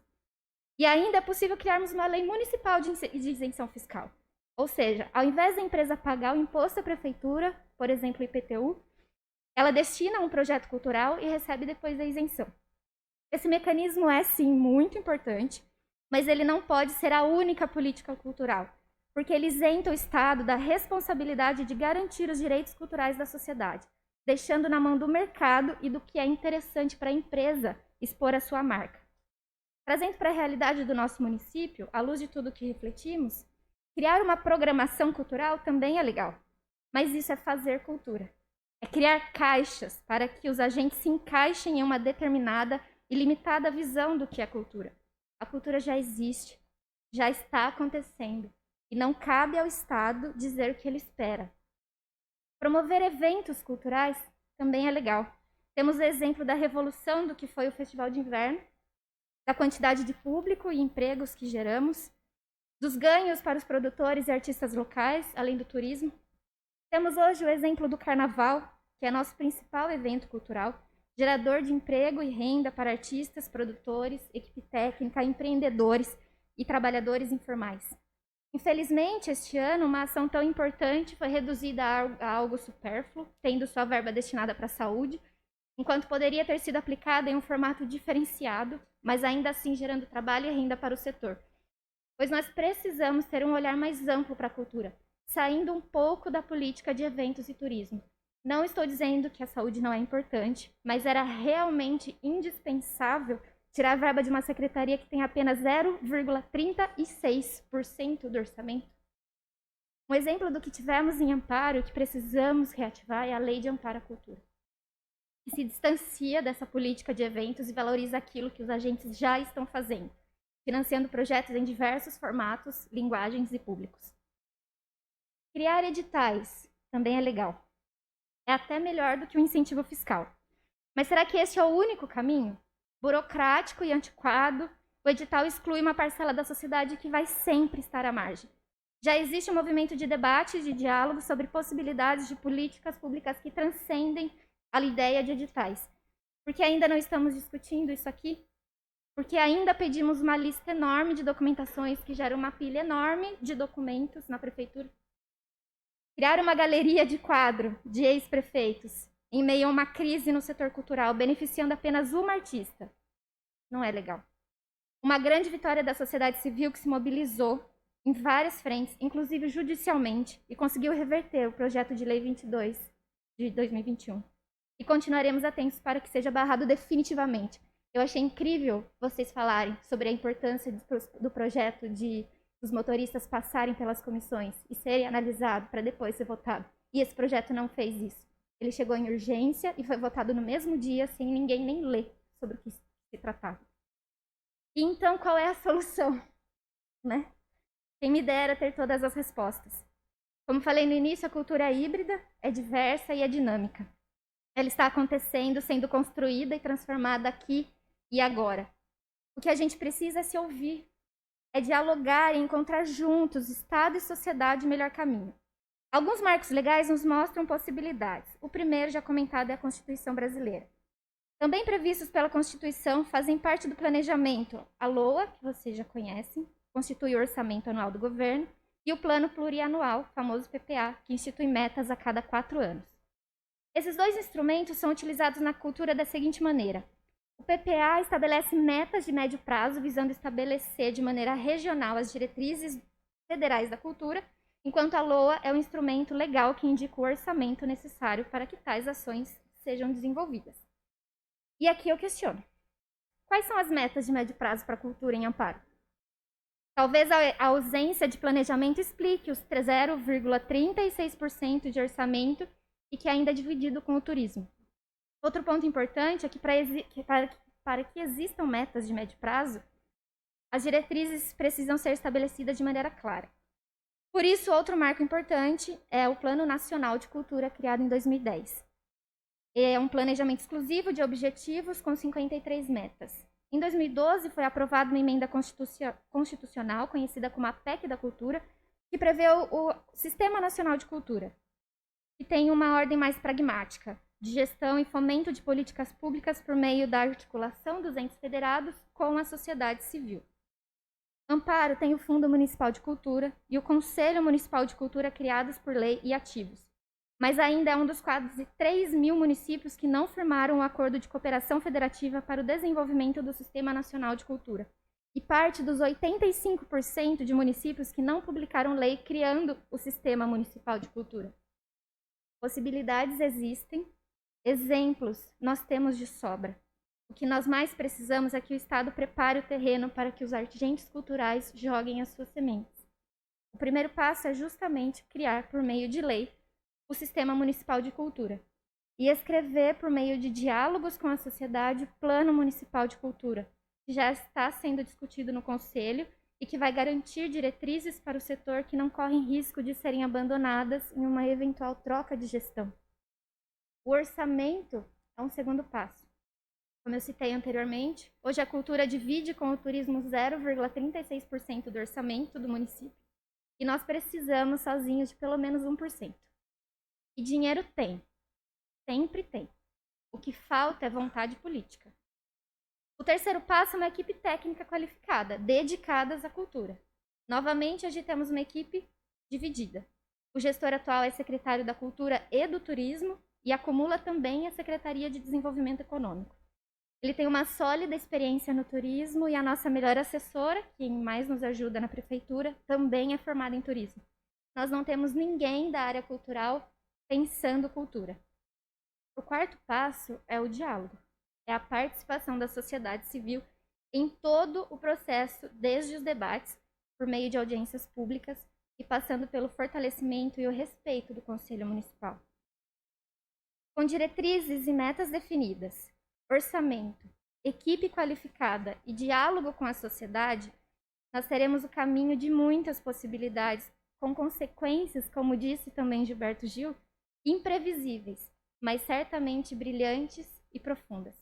E ainda é possível criarmos uma lei municipal de isenção fiscal. Ou seja, ao invés da empresa pagar o imposto à prefeitura, por exemplo, o IPTU, ela destina a um projeto cultural e recebe depois a isenção. Esse mecanismo é, sim, muito importante, mas ele não pode ser a única política cultural, porque ele isenta o Estado da responsabilidade de garantir os direitos culturais da sociedade, deixando na mão do mercado e do que é interessante para a empresa expor a sua marca. Trazendo para a realidade do nosso município, à luz de tudo que refletimos, criar uma programação cultural também é legal, mas isso é fazer cultura. É criar caixas para que os agentes se encaixem em uma determinada e limitada visão do que é cultura. A cultura já existe, já está acontecendo, e não cabe ao Estado dizer o que ele espera. Promover eventos culturais também é legal. Temos o exemplo da revolução do que foi o Festival de Inverno, da quantidade de público e empregos que geramos, dos ganhos para os produtores e artistas locais, além do turismo. Temos hoje o exemplo do Carnaval, que é nosso principal evento cultural, gerador de emprego e renda para artistas, produtores, equipe técnica, empreendedores e trabalhadores informais. Infelizmente, este ano, uma ação tão importante foi reduzida a algo supérfluo, tendo sua verba destinada para a saúde, enquanto poderia ter sido aplicada em um formato diferenciado, mas ainda assim gerando trabalho e renda para o setor. Pois nós precisamos ter um olhar mais amplo para a cultura, saindo um pouco da política de eventos e turismo. Não estou dizendo que a saúde não é importante, mas era realmente indispensável tirar a verba de uma secretaria que tem apenas 0,36% do orçamento. Um exemplo do que tivemos em Amparo e que precisamos reativar é a Lei de Amparo à Cultura, que se distancia dessa política de eventos e valoriza aquilo que os agentes já estão fazendo, financiando projetos em diversos formatos, linguagens e públicos. Criar editais também é legal. É até melhor do que o incentivo fiscal. Mas será que este é o único caminho? Burocrático e antiquado, o edital exclui uma parcela da sociedade que vai sempre estar à margem. Já existe um movimento de debate e de diálogo sobre possibilidades de políticas públicas que transcendem a ideia de editais. Por que ainda não estamos discutindo isso aqui? Porque ainda pedimos uma lista enorme de documentações que gera uma pilha enorme de documentos na prefeitura. Criar uma galeria de quadro de ex-prefeitos em meio a uma crise no setor cultural, beneficiando apenas uma artista, não é legal. Uma grande vitória da sociedade civil que se mobilizou em várias frentes, inclusive judicialmente, e conseguiu reverter o projeto de lei 22 de 2021. E continuaremos atentos para que seja barrado definitivamente. Eu achei incrível vocês falarem sobre a importância do projeto dos motoristas passarem pelas comissões e serem analisados para depois ser votado. E esse projeto não fez isso. Ele chegou em urgência e foi votado no mesmo dia, sem ninguém nem ler sobre o que se tratava. E então, qual é a solução? Né? Quem me dera ter todas as respostas. Como falei no início, a cultura é híbrida, é diversa e é dinâmica. ela está acontecendo, sendo construída e transformada aqui e agora. O que a gente precisa é se ouvir, é dialogar e encontrar juntos, Estado e sociedade, o melhor caminho. Alguns marcos legais nos mostram possibilidades. O primeiro, já comentado, é a Constituição brasileira. Também previstos pela Constituição, fazem parte do planejamento a LOA, que vocês já conhecem, constitui o Orçamento Anual do Governo, e o Plano Plurianual, famoso PPA, que institui metas a cada 4 anos. Esses dois instrumentos são utilizados na cultura da seguinte maneira. O PPA estabelece metas de médio prazo, visando estabelecer de maneira regional as diretrizes federais da cultura, enquanto a LOA é o instrumento legal que indica o orçamento necessário para que tais ações sejam desenvolvidas. E aqui eu questiono. Quais são as metas de médio prazo para a cultura em Amparo? Talvez a ausência de planejamento explique os 0,36% de orçamento e que ainda é dividido com o turismo. Outro ponto importante é que para que existam metas de médio prazo, as diretrizes precisam ser estabelecidas de maneira clara. Por isso, outro marco importante é o Plano Nacional de Cultura, criado em 2010. É um planejamento exclusivo de objetivos com 53 metas. Em 2012, foi aprovada uma emenda constitucional, conhecida como a PEC da Cultura, que prevê o Sistema Nacional de Cultura, que tem uma ordem mais pragmática, de gestão e fomento de políticas públicas por meio da articulação dos entes federados com a sociedade civil. Amparo tem o Fundo Municipal de Cultura e o Conselho Municipal de Cultura criados por lei e ativos, mas ainda é um dos quase 3 mil municípios que não firmaram o Acordo de Cooperação Federativa para o Desenvolvimento do Sistema Nacional de Cultura, e parte dos 85% de municípios que não publicaram lei criando o Sistema Municipal de Cultura. Possibilidades existem, exemplos nós temos de sobra. O que nós mais precisamos é que o Estado prepare o terreno para que os agentes culturais joguem as suas sementes. O primeiro passo é justamente criar, por meio de lei, o Sistema Municipal de Cultura e escrever, por meio de diálogos com a sociedade, o Plano Municipal de Cultura, que já está sendo discutido no Conselho e que vai garantir diretrizes para o setor que não correm risco de serem abandonadas em uma eventual troca de gestão. O orçamento é um segundo passo. Como eu citei anteriormente, hoje a cultura divide com o turismo 0,36% do orçamento do município e nós precisamos sozinhos de pelo menos 1%. E dinheiro tem, sempre tem. O que falta é vontade política. O terceiro passo é uma equipe técnica qualificada, dedicada à cultura. Novamente, hoje temos uma equipe dividida. O gestor atual é secretário da Cultura e do Turismo e acumula também a Secretaria de Desenvolvimento Econômico. Ele tem uma sólida experiência no turismo e a nossa melhor assessora, quem mais nos ajuda na prefeitura, também é formada em turismo. Nós não temos ninguém da área cultural pensando cultura. O quarto passo é o diálogo. É a participação da sociedade civil em todo o processo, desde os debates, por meio de audiências públicas e passando pelo fortalecimento e o respeito do Conselho Municipal. Com diretrizes e metas definidas, orçamento, equipe qualificada e diálogo com a sociedade, nós teremos o caminho de muitas possibilidades, com consequências, como disse também Gilberto Gil, imprevisíveis, mas certamente brilhantes e profundas.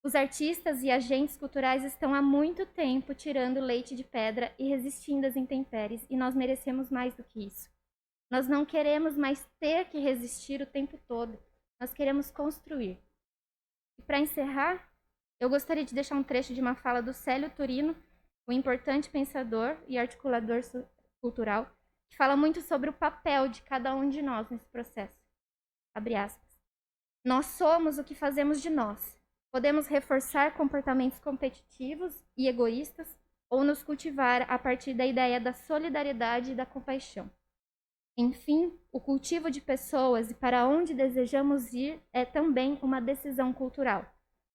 Os artistas e agentes culturais estão há muito tempo tirando leite de pedra e resistindo às intempéries, e nós merecemos mais do que isso. Nós não queremos mais ter que resistir o tempo todo, nós queremos construir. E para encerrar, eu gostaria de deixar um trecho de uma fala do Célio Turino, um importante pensador e articulador cultural, que fala muito sobre o papel de cada um de nós nesse processo. Abre aspas. Nós somos o que fazemos de nós. Podemos reforçar comportamentos competitivos e egoístas ou nos cultivar a partir da ideia da solidariedade e da compaixão. Enfim, o cultivo de pessoas e para onde desejamos ir é também uma decisão cultural,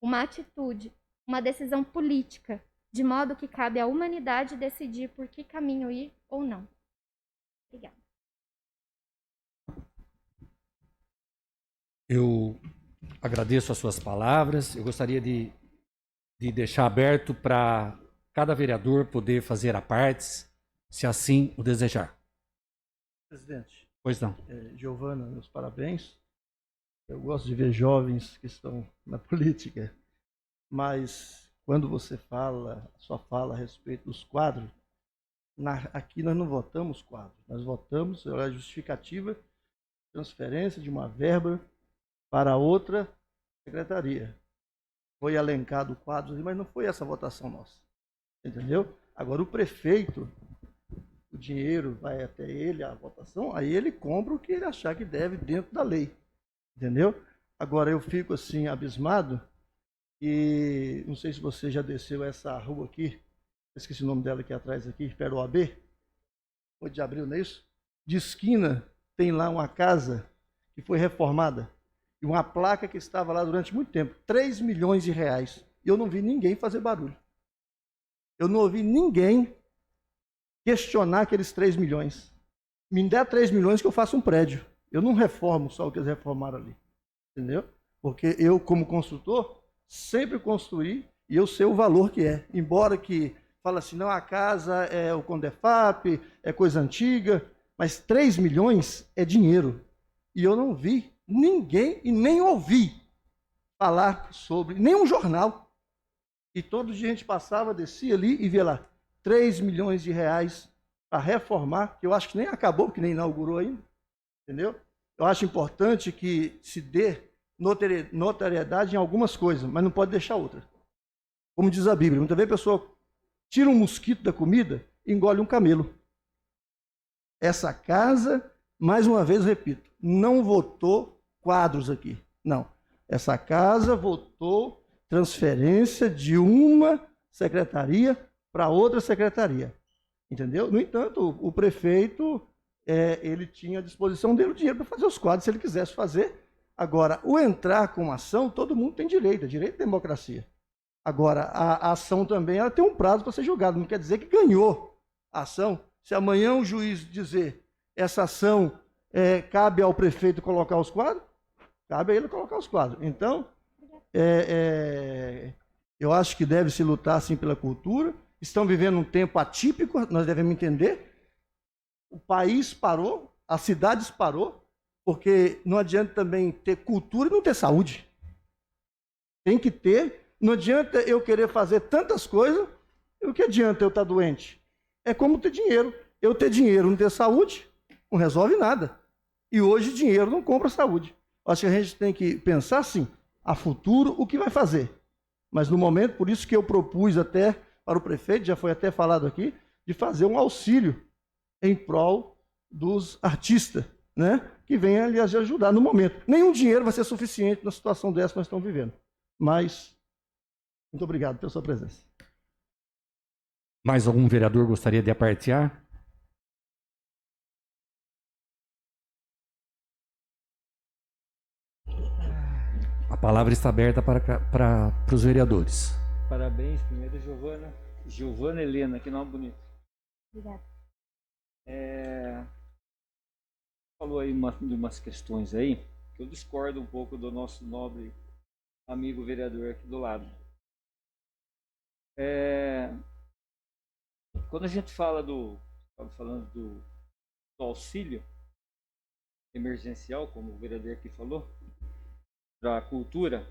uma atitude, uma decisão política, de modo que cabe à humanidade decidir por que caminho ir ou não. Obrigada. Eu agradeço as suas palavras. Eu gostaria de deixar aberto para cada vereador poder fazer a parte, se assim o desejar. Presidente. Pois não. Giovana, meus parabéns Eu gosto de ver jovens que estão na política, mas quando você fala, só fala a respeito dos quadros, aqui nós não votamos quadros, nós votamos a justificativa, transferência de uma verba para outra secretaria. Foi elencado quadros, mas não foi essa votação nossa, entendeu? Agora o prefeito, o dinheiro vai até ele, a votação, aí ele compra o que ele achar que deve dentro da lei, entendeu? Agora eu fico assim abismado e não sei se você já desceu essa rua aqui, esqueci o nome dela aqui atrás, aqui, perto do OAB, 8 de abril, não é isso? De esquina tem lá uma casa que foi reformada e uma placa que estava lá durante muito tempo, 3 milhões de reais. E eu não vi ninguém fazer barulho. Eu não ouvi ninguém questionar aqueles 3 milhões. Me dê 3 milhões que eu faço um prédio. Eu não reformo só o que eles reformaram ali. Entendeu? Porque eu, como construtor, sempre construí e eu sei o valor que é. Embora que fala assim, não, a casa é o Condefap, é coisa antiga, mas 3 milhões é dinheiro. E eu não vi ninguém e nem ouvi falar sobre, nenhum jornal. E todo dia a gente passava, descia ali e via lá, 3 milhões de reais para reformar, que eu acho que nem acabou, porque nem inaugurou ainda. Entendeu? Eu acho importante que se dê notariedade em algumas coisas, mas não pode deixar outra. Como diz a Bíblia, muitas vezes a pessoa tira um mosquito da comida e engole um camelo. Essa casa, mais uma vez, repito, não votou quadros aqui. Não. Essa casa votou transferência de uma secretaria para outra secretaria. Entendeu? No entanto, o prefeito, ele tinha à disposição dele o dinheiro para fazer os quadros, se ele quisesse fazer. Agora, o entrar com uma ação, todo mundo tem direito, é direito à democracia. Agora, a ação também ela tem um prazo para ser julgada, não quer dizer que ganhou a ação. Se amanhã o juiz dizer essa ação cabe ao prefeito colocar os quadros, cabe a ele colocar os quadros. Então, eu acho que deve se lutar assim pela cultura. Estão vivendo um tempo atípico, nós devemos entender. O país parou, as cidades parou, porque não adianta também ter cultura e não ter saúde. Tem que ter. Não adianta eu querer fazer tantas coisas, e o que adianta eu estar doente? É como ter dinheiro. Eu ter dinheiro e não ter saúde, não resolve nada. E hoje dinheiro não compra saúde. Acho que a gente tem que pensar assim, a futuro, o que vai fazer. Mas no momento, por isso que eu propus até para o prefeito, já foi até falado aqui, de fazer um auxílio em prol dos artistas, né? Que venha ali ajudar no momento. Nenhum dinheiro vai ser suficiente na situação dessa que nós estamos vivendo. Mas, muito obrigado pela sua presença. Mais algum vereador gostaria de apartear? A palavra está aberta para os vereadores. Parabéns, primeiro, Giovana Helena, que nome bonito. Obrigada. Falou aí de umas questões aí, que eu discordo um pouco do nosso nobre amigo vereador aqui do lado. Quando a gente fala falando do auxílio emergencial, como o vereador aqui falou, para a cultura,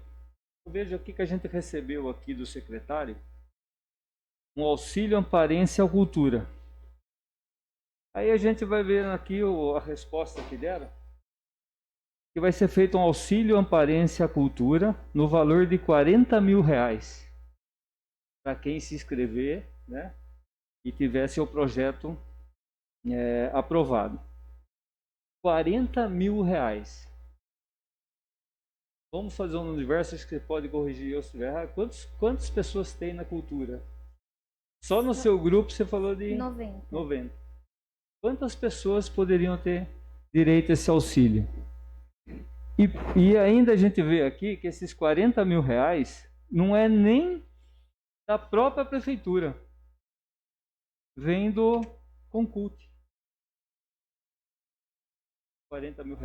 eu vejo aqui que a gente recebeu aqui do secretário um auxílio amparência à cultura. Aí a gente vai ver aqui a resposta que deram, que vai ser feito um auxílio amparência à cultura no valor de R$40 mil para quem se inscrever, né, e tivesse o projeto aprovado. R$40 mil. Vamos fazer um universo, acho que você pode corrigir eu se estiver errado. Quantas pessoas tem na cultura? Só no seu grupo você falou de 90. Quantas pessoas poderiam ter direito a esse auxílio? E ainda a gente vê aqui que esses R$40 mil não é nem da própria prefeitura. Vem do Concult. R$40 mil.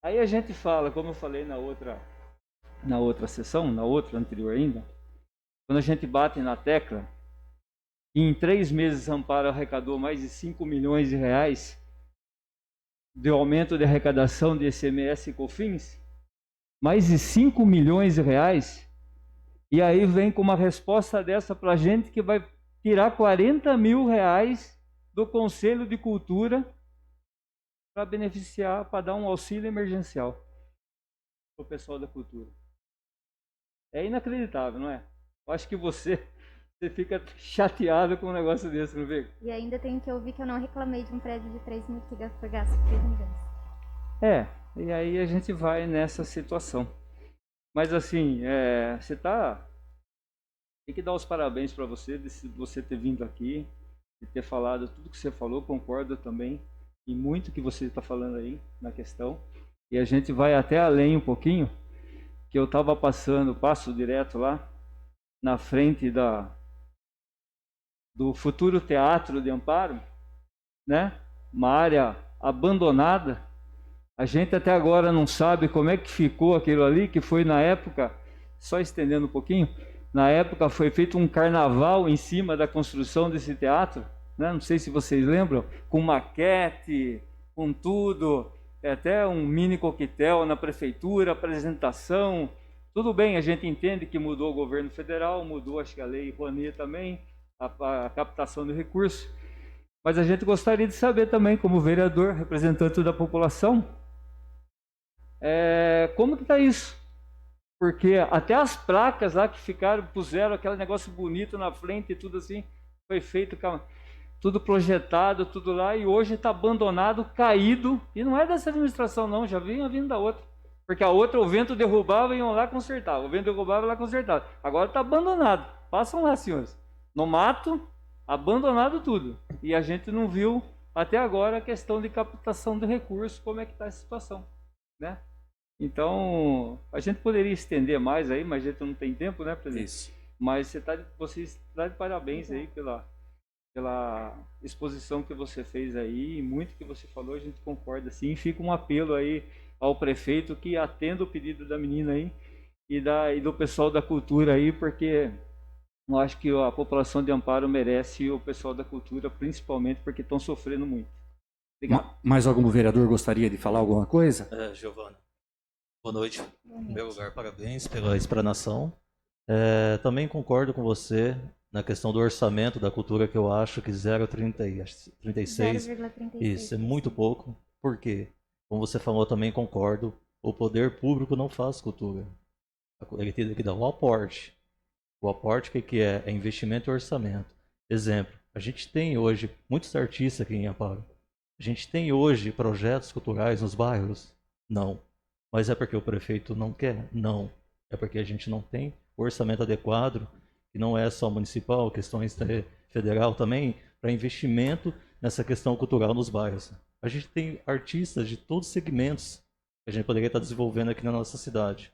Aí a gente fala, como eu falei na outra sessão, na outra anterior ainda, quando a gente bate na tecla, e em 3 meses Amparo arrecadou mais de R$5 milhões, de aumento de arrecadação de ICMS e COFINS, mais de 5 milhões de reais, e aí vem com uma resposta dessa para a gente que vai tirar 40 mil reais do Conselho de Cultura para beneficiar, para dar um auxílio emergencial para o pessoal da cultura. É inacreditável, não é? Eu acho que você fica chateado com um negócio desse, não vê? E ainda tenho que ouvir que eu não reclamei de um prédio de 3 mil que foi gasto 3 milhões. E aí a gente vai nessa situação. Mas assim, tem que dar os parabéns para você, de você ter vindo aqui, de ter falado tudo que você falou, concordo também, e muito que você está falando aí na questão. E a gente vai até além um pouquinho, que eu estava passo direto lá, na frente do futuro Teatro de Amparo, né? Uma área abandonada. A gente até agora não sabe como é que ficou aquilo ali, que foi na época, só estendendo um pouquinho, na época foi feito um carnaval em cima da construção desse teatro, né? Não sei se vocês lembram, com maquete, com tudo, até um mini coquetel na prefeitura, apresentação. Tudo bem, a gente entende que mudou o governo federal, mudou acho que a lei Rouanet também, a captação de recursos, mas a gente gostaria de saber também, como vereador, representante da população, como que está isso? Porque até as placas lá que puseram aquele negócio bonito na frente e tudo assim, foi feito, tudo projetado, tudo lá, e hoje está abandonado, caído, e não é dessa administração não, já vinha vindo da outra. Porque a outra, o vento derrubava e iam lá consertar. O vento derrubava e lá consertava. Agora está abandonado. Passam lá, senhores. No mato, abandonado tudo. E a gente não viu até agora a questão de captação de recursos, como é que está a situação, né? Então, a gente poderia estender mais aí, mas a gente não tem tempo, né, presidente? Isso. Mas você está de parabéns aí pela exposição que você fez aí, e muito que você falou, a gente concorda sim. Fica um apelo aí ao prefeito que atenda o pedido da menina aí e do pessoal da cultura aí, porque eu acho que a população de Amparo merece o pessoal da cultura, principalmente porque estão sofrendo muito. Obrigado. Mais algum vereador gostaria de falar alguma coisa? Giovana, boa noite. Em primeiro lugar, parabéns pela explanação. Também concordo com você na questão do orçamento da cultura, que eu acho que 0,36, isso é muito pouco. Por quê? Como você falou, também concordo, o poder público não faz cultura. Ele tem que dar um aporte. O aporte, o que é? É investimento e orçamento. Exemplo, a gente tem hoje muitos artistas aqui em Amparo. A gente tem hoje projetos culturais nos bairros? Não. Mas é porque o prefeito não quer? Não. É porque a gente não tem orçamento adequado, que não é só municipal, questões federal também, para investimento nessa questão cultural nos bairros. A gente tem artistas de todos os segmentos que a gente poderia estar desenvolvendo aqui na nossa cidade.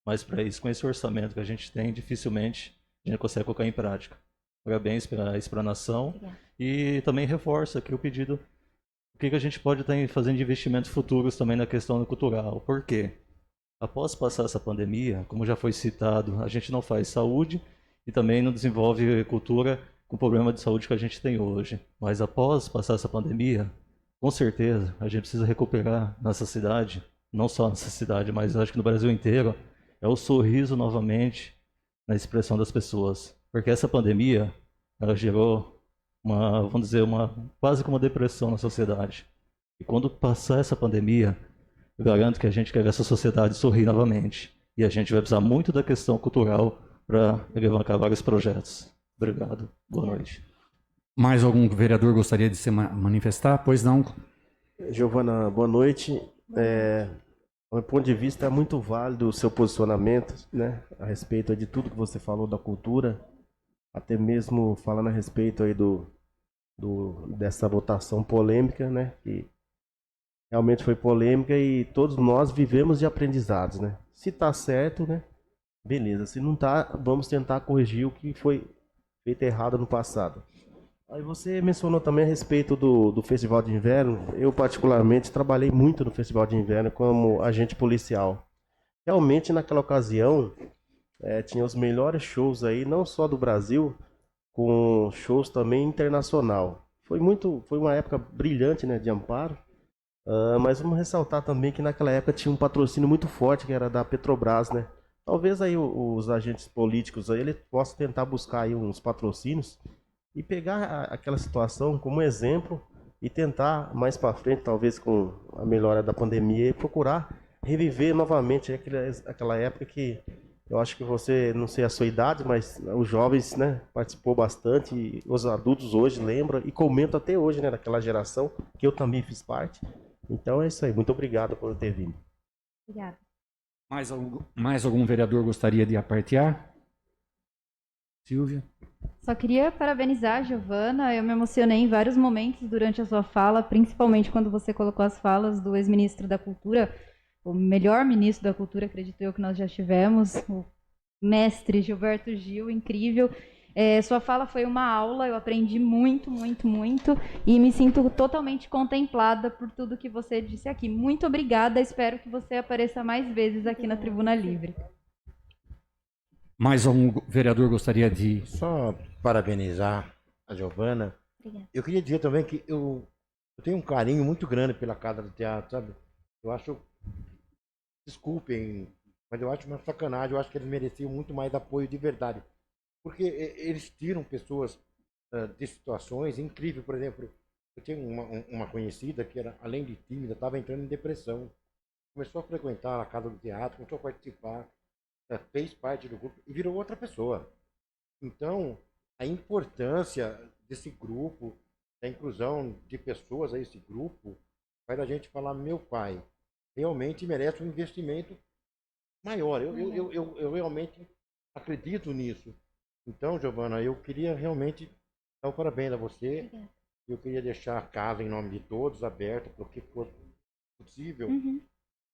Mas para isso, com esse orçamento que a gente tem, dificilmente a gente consegue colocar em prática. Parabéns pela explanação. E também reforço aqui o pedido, o que a gente pode estar fazendo de investimentos futuros também na questão cultural. Por quê? Após passar essa pandemia, como já foi citado, a gente não faz saúde e também não desenvolve cultura com o problema de saúde que a gente tem hoje. Mas após passar essa pandemia, com certeza, a gente precisa recuperar nossa cidade, não só nossa cidade, mas acho que no Brasil inteiro, é o sorriso novamente na expressão das pessoas. Porque essa pandemia, ela gerou quase que uma depressão na sociedade. E quando passar essa pandemia, eu garanto que a gente quer ver essa sociedade sorrir novamente. E a gente vai precisar muito da questão cultural para levantar vários projetos. Obrigado. Boa noite. Mais algum vereador gostaria de se manifestar? Pois não. Giovana, boa noite. Do meu ponto de vista, é muito válido o seu posicionamento, né, a respeito de tudo que você falou da cultura, até mesmo falando a respeito aí dessa votação polêmica, né, que realmente foi polêmica e todos nós vivemos de aprendizados, né. Se tá certo, né, beleza. Se não tá, vamos tentar corrigir o que foi feito errado no passado. Aí você mencionou também a respeito do Festival de Inverno. Eu, particularmente, trabalhei muito no Festival de Inverno como agente policial. Realmente, naquela ocasião, tinha os melhores shows aí, não só do Brasil, com shows também internacional. Foi uma época brilhante, né, de Amparo. Mas vamos ressaltar também que naquela época tinha um patrocínio muito forte, que era da Petrobras, né? Talvez aí os agentes políticos aí, ele possa tentar buscar aí uns patrocínios e pegar aquela situação como exemplo e tentar mais para frente, talvez com a melhora da pandemia, procurar reviver novamente aquela época que eu acho que você, não sei a sua idade, mas os jovens, né, participou bastante, e os adultos hoje lembram e comentam até hoje, né, daquela geração que eu também fiz parte. Então é isso aí. Muito obrigado por ter vindo. Obrigada. Mais algum vereador gostaria de apartear? Silvia? Só queria parabenizar a Giovana. Eu me emocionei em vários momentos durante a sua fala, principalmente quando você colocou as falas do ex-ministro da Cultura, o melhor ministro da Cultura, acredito eu, que nós já tivemos, o mestre Gilberto Gil, incrível. Sua fala foi uma aula, eu aprendi muito, muito, muito e me sinto totalmente contemplada por tudo que você disse aqui. Muito obrigada, espero que você apareça mais vezes aqui na Tribuna Livre. Mais algum vereador gostaria de... Só parabenizar a Giovana. Obrigada. Eu queria dizer também que eu tenho um carinho muito grande pela Casa do Teatro, sabe? Eu acho, desculpem, mas eu acho uma sacanagem, eu acho que eles mereciam muito mais apoio de verdade. Porque eles tiram pessoas de situações incríveis. Por exemplo, eu tinha uma conhecida que era, além de tímida, estava entrando em depressão. Começou a frequentar a Casa do Teatro, começou a participar, fez parte do grupo e virou outra pessoa. Então, a importância desse grupo, da inclusão de pessoas a esse grupo, faz a gente falar, meu pai, realmente merece um investimento maior. Eu realmente acredito nisso. Então, Giovana, eu queria realmente dar o parabéns a você. Obrigada. Eu queria deixar a casa, em nome de todos, aberta para o que for possível.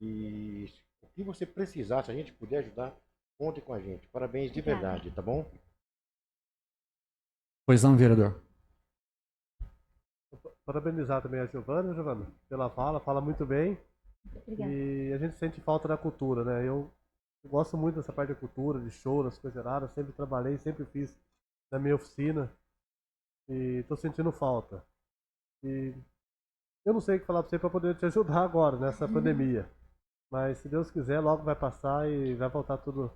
E o que você precisar, se a gente puder ajudar, conte com a gente. Parabéns de Obrigada. verdade, tá bom? Pois não, vereador. Parabenizar também a Giovana, pela fala muito bem. Obrigada. E a gente sente falta da cultura, né? Eu gosto muito dessa parte da cultura, de show, das coisas raras. Sempre trabalhei, sempre fiz na minha oficina. E tô sentindo falta. E eu não sei o que falar pra você para poder te ajudar agora, nessa pandemia. Mas se Deus quiser, logo vai passar e vai voltar tudo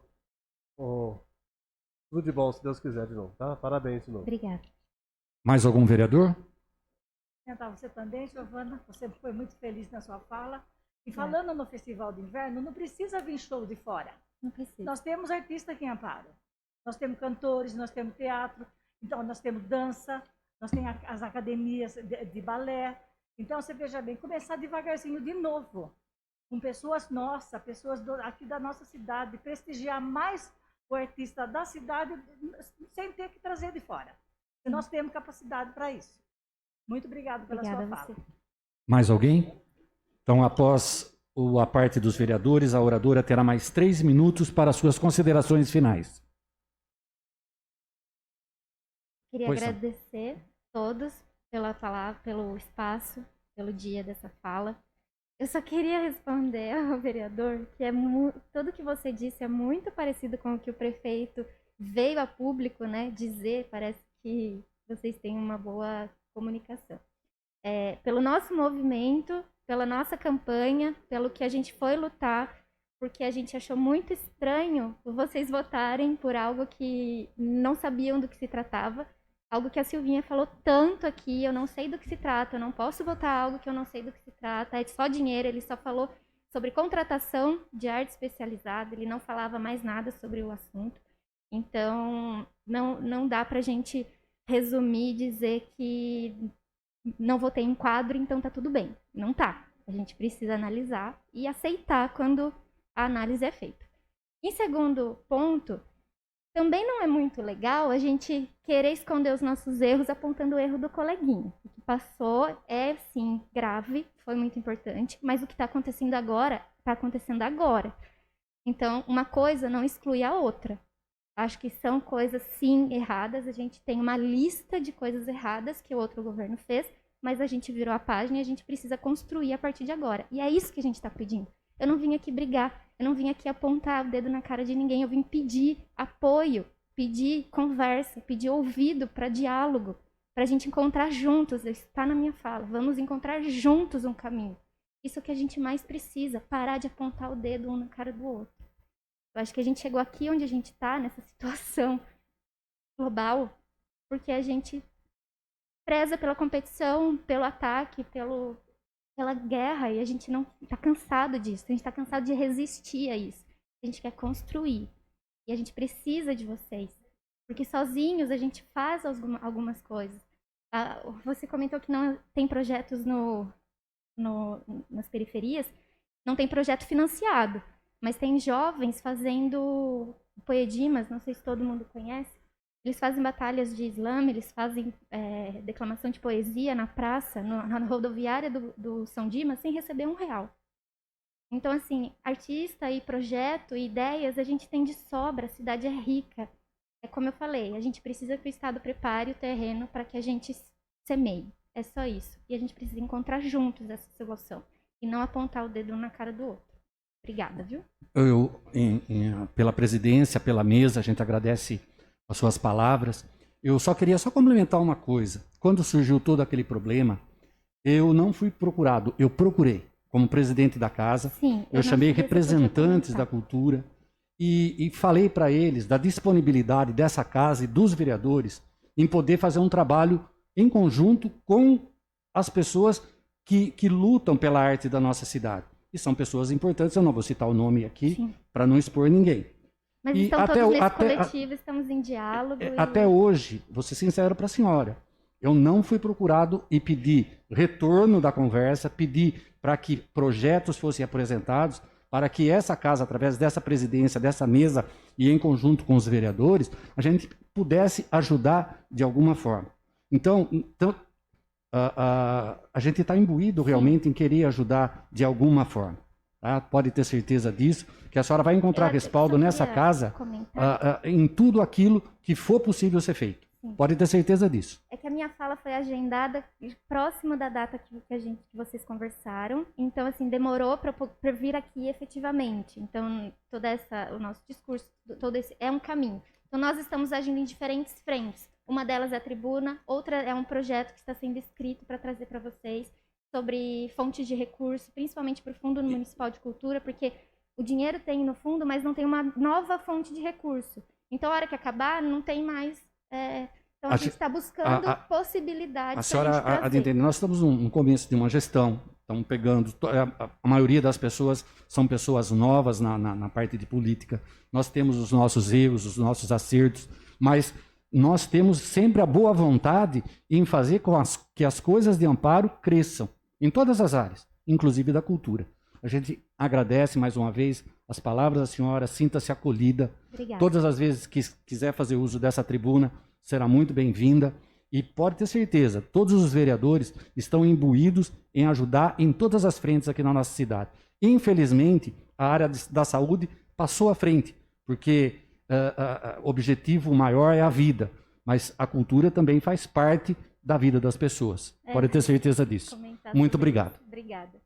de bom, se Deus quiser, de novo, tá? Parabéns de novo. Obrigada. Mais algum vereador? Cumprimentar você também, Giovana. Você foi muito feliz na sua fala. E falando no Festival de Inverno, não precisa vir show de fora. Não precisa. Nós temos artistas aqui em Amparo. Nós temos cantores, nós temos teatro, então nós temos dança, nós temos as academias de balé. Então, você veja bem, começar devagarzinho de novo, com pessoas nossas, pessoas aqui da nossa cidade, prestigiar mais o artista da cidade sem ter que trazer de fora. E nós temos capacidade para isso. Muito obrigada pela Obrigada sua a fala. você. Mais alguém? Então, após a parte dos vereadores, a oradora terá mais 3 minutos para suas considerações finais. Queria Pois não. agradecer todos pela palavra, pelo espaço, pelo dia dessa fala. Eu só queria responder ao vereador que tudo que você disse é muito parecido com o que o prefeito veio a público, né, dizer. Parece que vocês têm uma boa comunicação. Pelo nosso movimento, pela nossa campanha, pelo que a gente foi lutar, porque a gente achou muito estranho vocês votarem por algo que não sabiam do que se tratava, algo que a Silvinha falou tanto aqui, eu não sei do que se trata, eu não posso votar algo que eu não sei do que se trata, é só dinheiro. Ele só falou sobre contratação de arte especializada, ele não falava mais nada sobre o assunto. Então, não dá pra gente resumir e dizer que não votei em quadro, então tá tudo bem. Não tá. A gente precisa analisar e aceitar quando a análise é feita. Em segundo ponto, também não é muito legal a gente querer esconder os nossos erros apontando o erro do coleguinha. O que passou é, sim, grave, foi muito importante, mas o que está acontecendo agora, está acontecendo agora. Então, uma coisa não exclui a outra. Acho que são coisas, sim, erradas. A gente tem uma lista de coisas erradas que o outro governo fez, mas a gente virou a página e a gente precisa construir a partir de agora. E é isso que a gente está pedindo. Eu não vim aqui brigar, eu não vim aqui apontar o dedo na cara de ninguém, eu vim pedir apoio, pedir conversa, pedir ouvido para diálogo, para a gente encontrar juntos. Está na minha fala, vamos encontrar juntos um caminho. Isso é o que a gente mais precisa, parar de apontar o dedo um na cara do outro. Eu acho que a gente chegou aqui onde a gente está, nessa situação global, porque a gente preza pela competição, pelo ataque, pela guerra, e a gente não está cansado disso, a gente está cansado de resistir a isso. A gente quer construir, e a gente precisa de vocês, porque sozinhos a gente faz algumas coisas. Você comentou que não tem projetos nas periferias, não tem projeto financiado, mas tem jovens fazendo poedimas, não sei se todo mundo conhece. Eles fazem batalhas de slam, eles fazem declamação de poesia na praça, na rodoviária do São Dimas, sem receber R$1. Então, assim, artista e projeto e ideias a gente tem de sobra, a cidade é rica. É como eu falei, a gente precisa que o Estado prepare o terreno para que a gente semeie. É só isso. E a gente precisa encontrar juntos essa solução e não apontar o dedo um na cara do outro. Obrigada, viu? Pela presidência, pela mesa, a gente agradece as suas palavras. Eu só queria complementar uma coisa. Quando surgiu todo aquele problema, eu não fui procurado, eu procurei como presidente da casa. Sim, eu chamei representantes da cultura e falei para eles da disponibilidade dessa casa e dos vereadores em poder fazer um trabalho em conjunto com as pessoas que lutam pela arte da nossa cidade. E são pessoas importantes, eu não vou citar o nome aqui para não expor ninguém. Mas e estão todos nesse coletivo, estamos em diálogo. Até hoje, vou ser sincero para a senhora, eu não fui procurado e pedi retorno da conversa, pedi para que projetos fossem apresentados, para que essa casa, através dessa presidência, dessa mesa e em conjunto com os vereadores, a gente pudesse ajudar de alguma forma. Então a gente está imbuído realmente em querer ajudar de alguma forma. Tá? Pode ter certeza disso, que a senhora vai encontrar respaldo nessa casa em tudo aquilo que for possível ser feito. Sim. Pode ter certeza disso. É que a minha fala foi agendada próximo da data que vocês conversaram, então assim demorou para vir aqui efetivamente. Então o nosso discurso, todo esse é um caminho. Então nós estamos agindo em diferentes frentes. Uma delas é a tribuna, outra é um projeto que está sendo escrito para trazer para vocês sobre fontes de recurso, principalmente para o Fundo Municipal de Cultura, porque o dinheiro tem no fundo, mas não tem uma nova fonte de recurso. Então, a hora que acabar, não tem mais. Então, a gente está buscando possibilidades. A senhora há de entender, nós estamos no começo de uma gestão, estamos pegando. A maioria das pessoas são pessoas novas na parte de política. Nós temos os nossos erros, os nossos acertos, mas nós temos sempre a boa vontade em fazer com que as coisas de Amparo cresçam, em todas as áreas, inclusive da cultura. A gente agradece mais uma vez as palavras da senhora, sinta-se acolhida. Obrigada. Todas as vezes que quiser fazer uso dessa tribuna, será muito bem-vinda. E pode ter certeza, todos os vereadores estão imbuídos em ajudar em todas as frentes aqui na nossa cidade. Infelizmente, a área da saúde passou à frente, porque o objetivo maior é a vida, mas a cultura também faz parte da vida das pessoas. Pode ter certeza disso. Muito obrigado. Obrigada.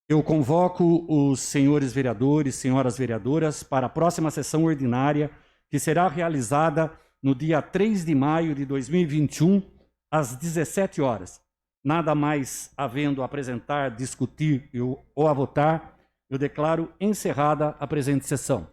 Eu convoco os senhores vereadores, senhoras vereadoras, para a próxima sessão ordinária, que será realizada no dia 3 de maio de 2021, às 17 horas. Nada mais havendo a apresentar, discutir ou a votar, eu declaro encerrada a presente sessão.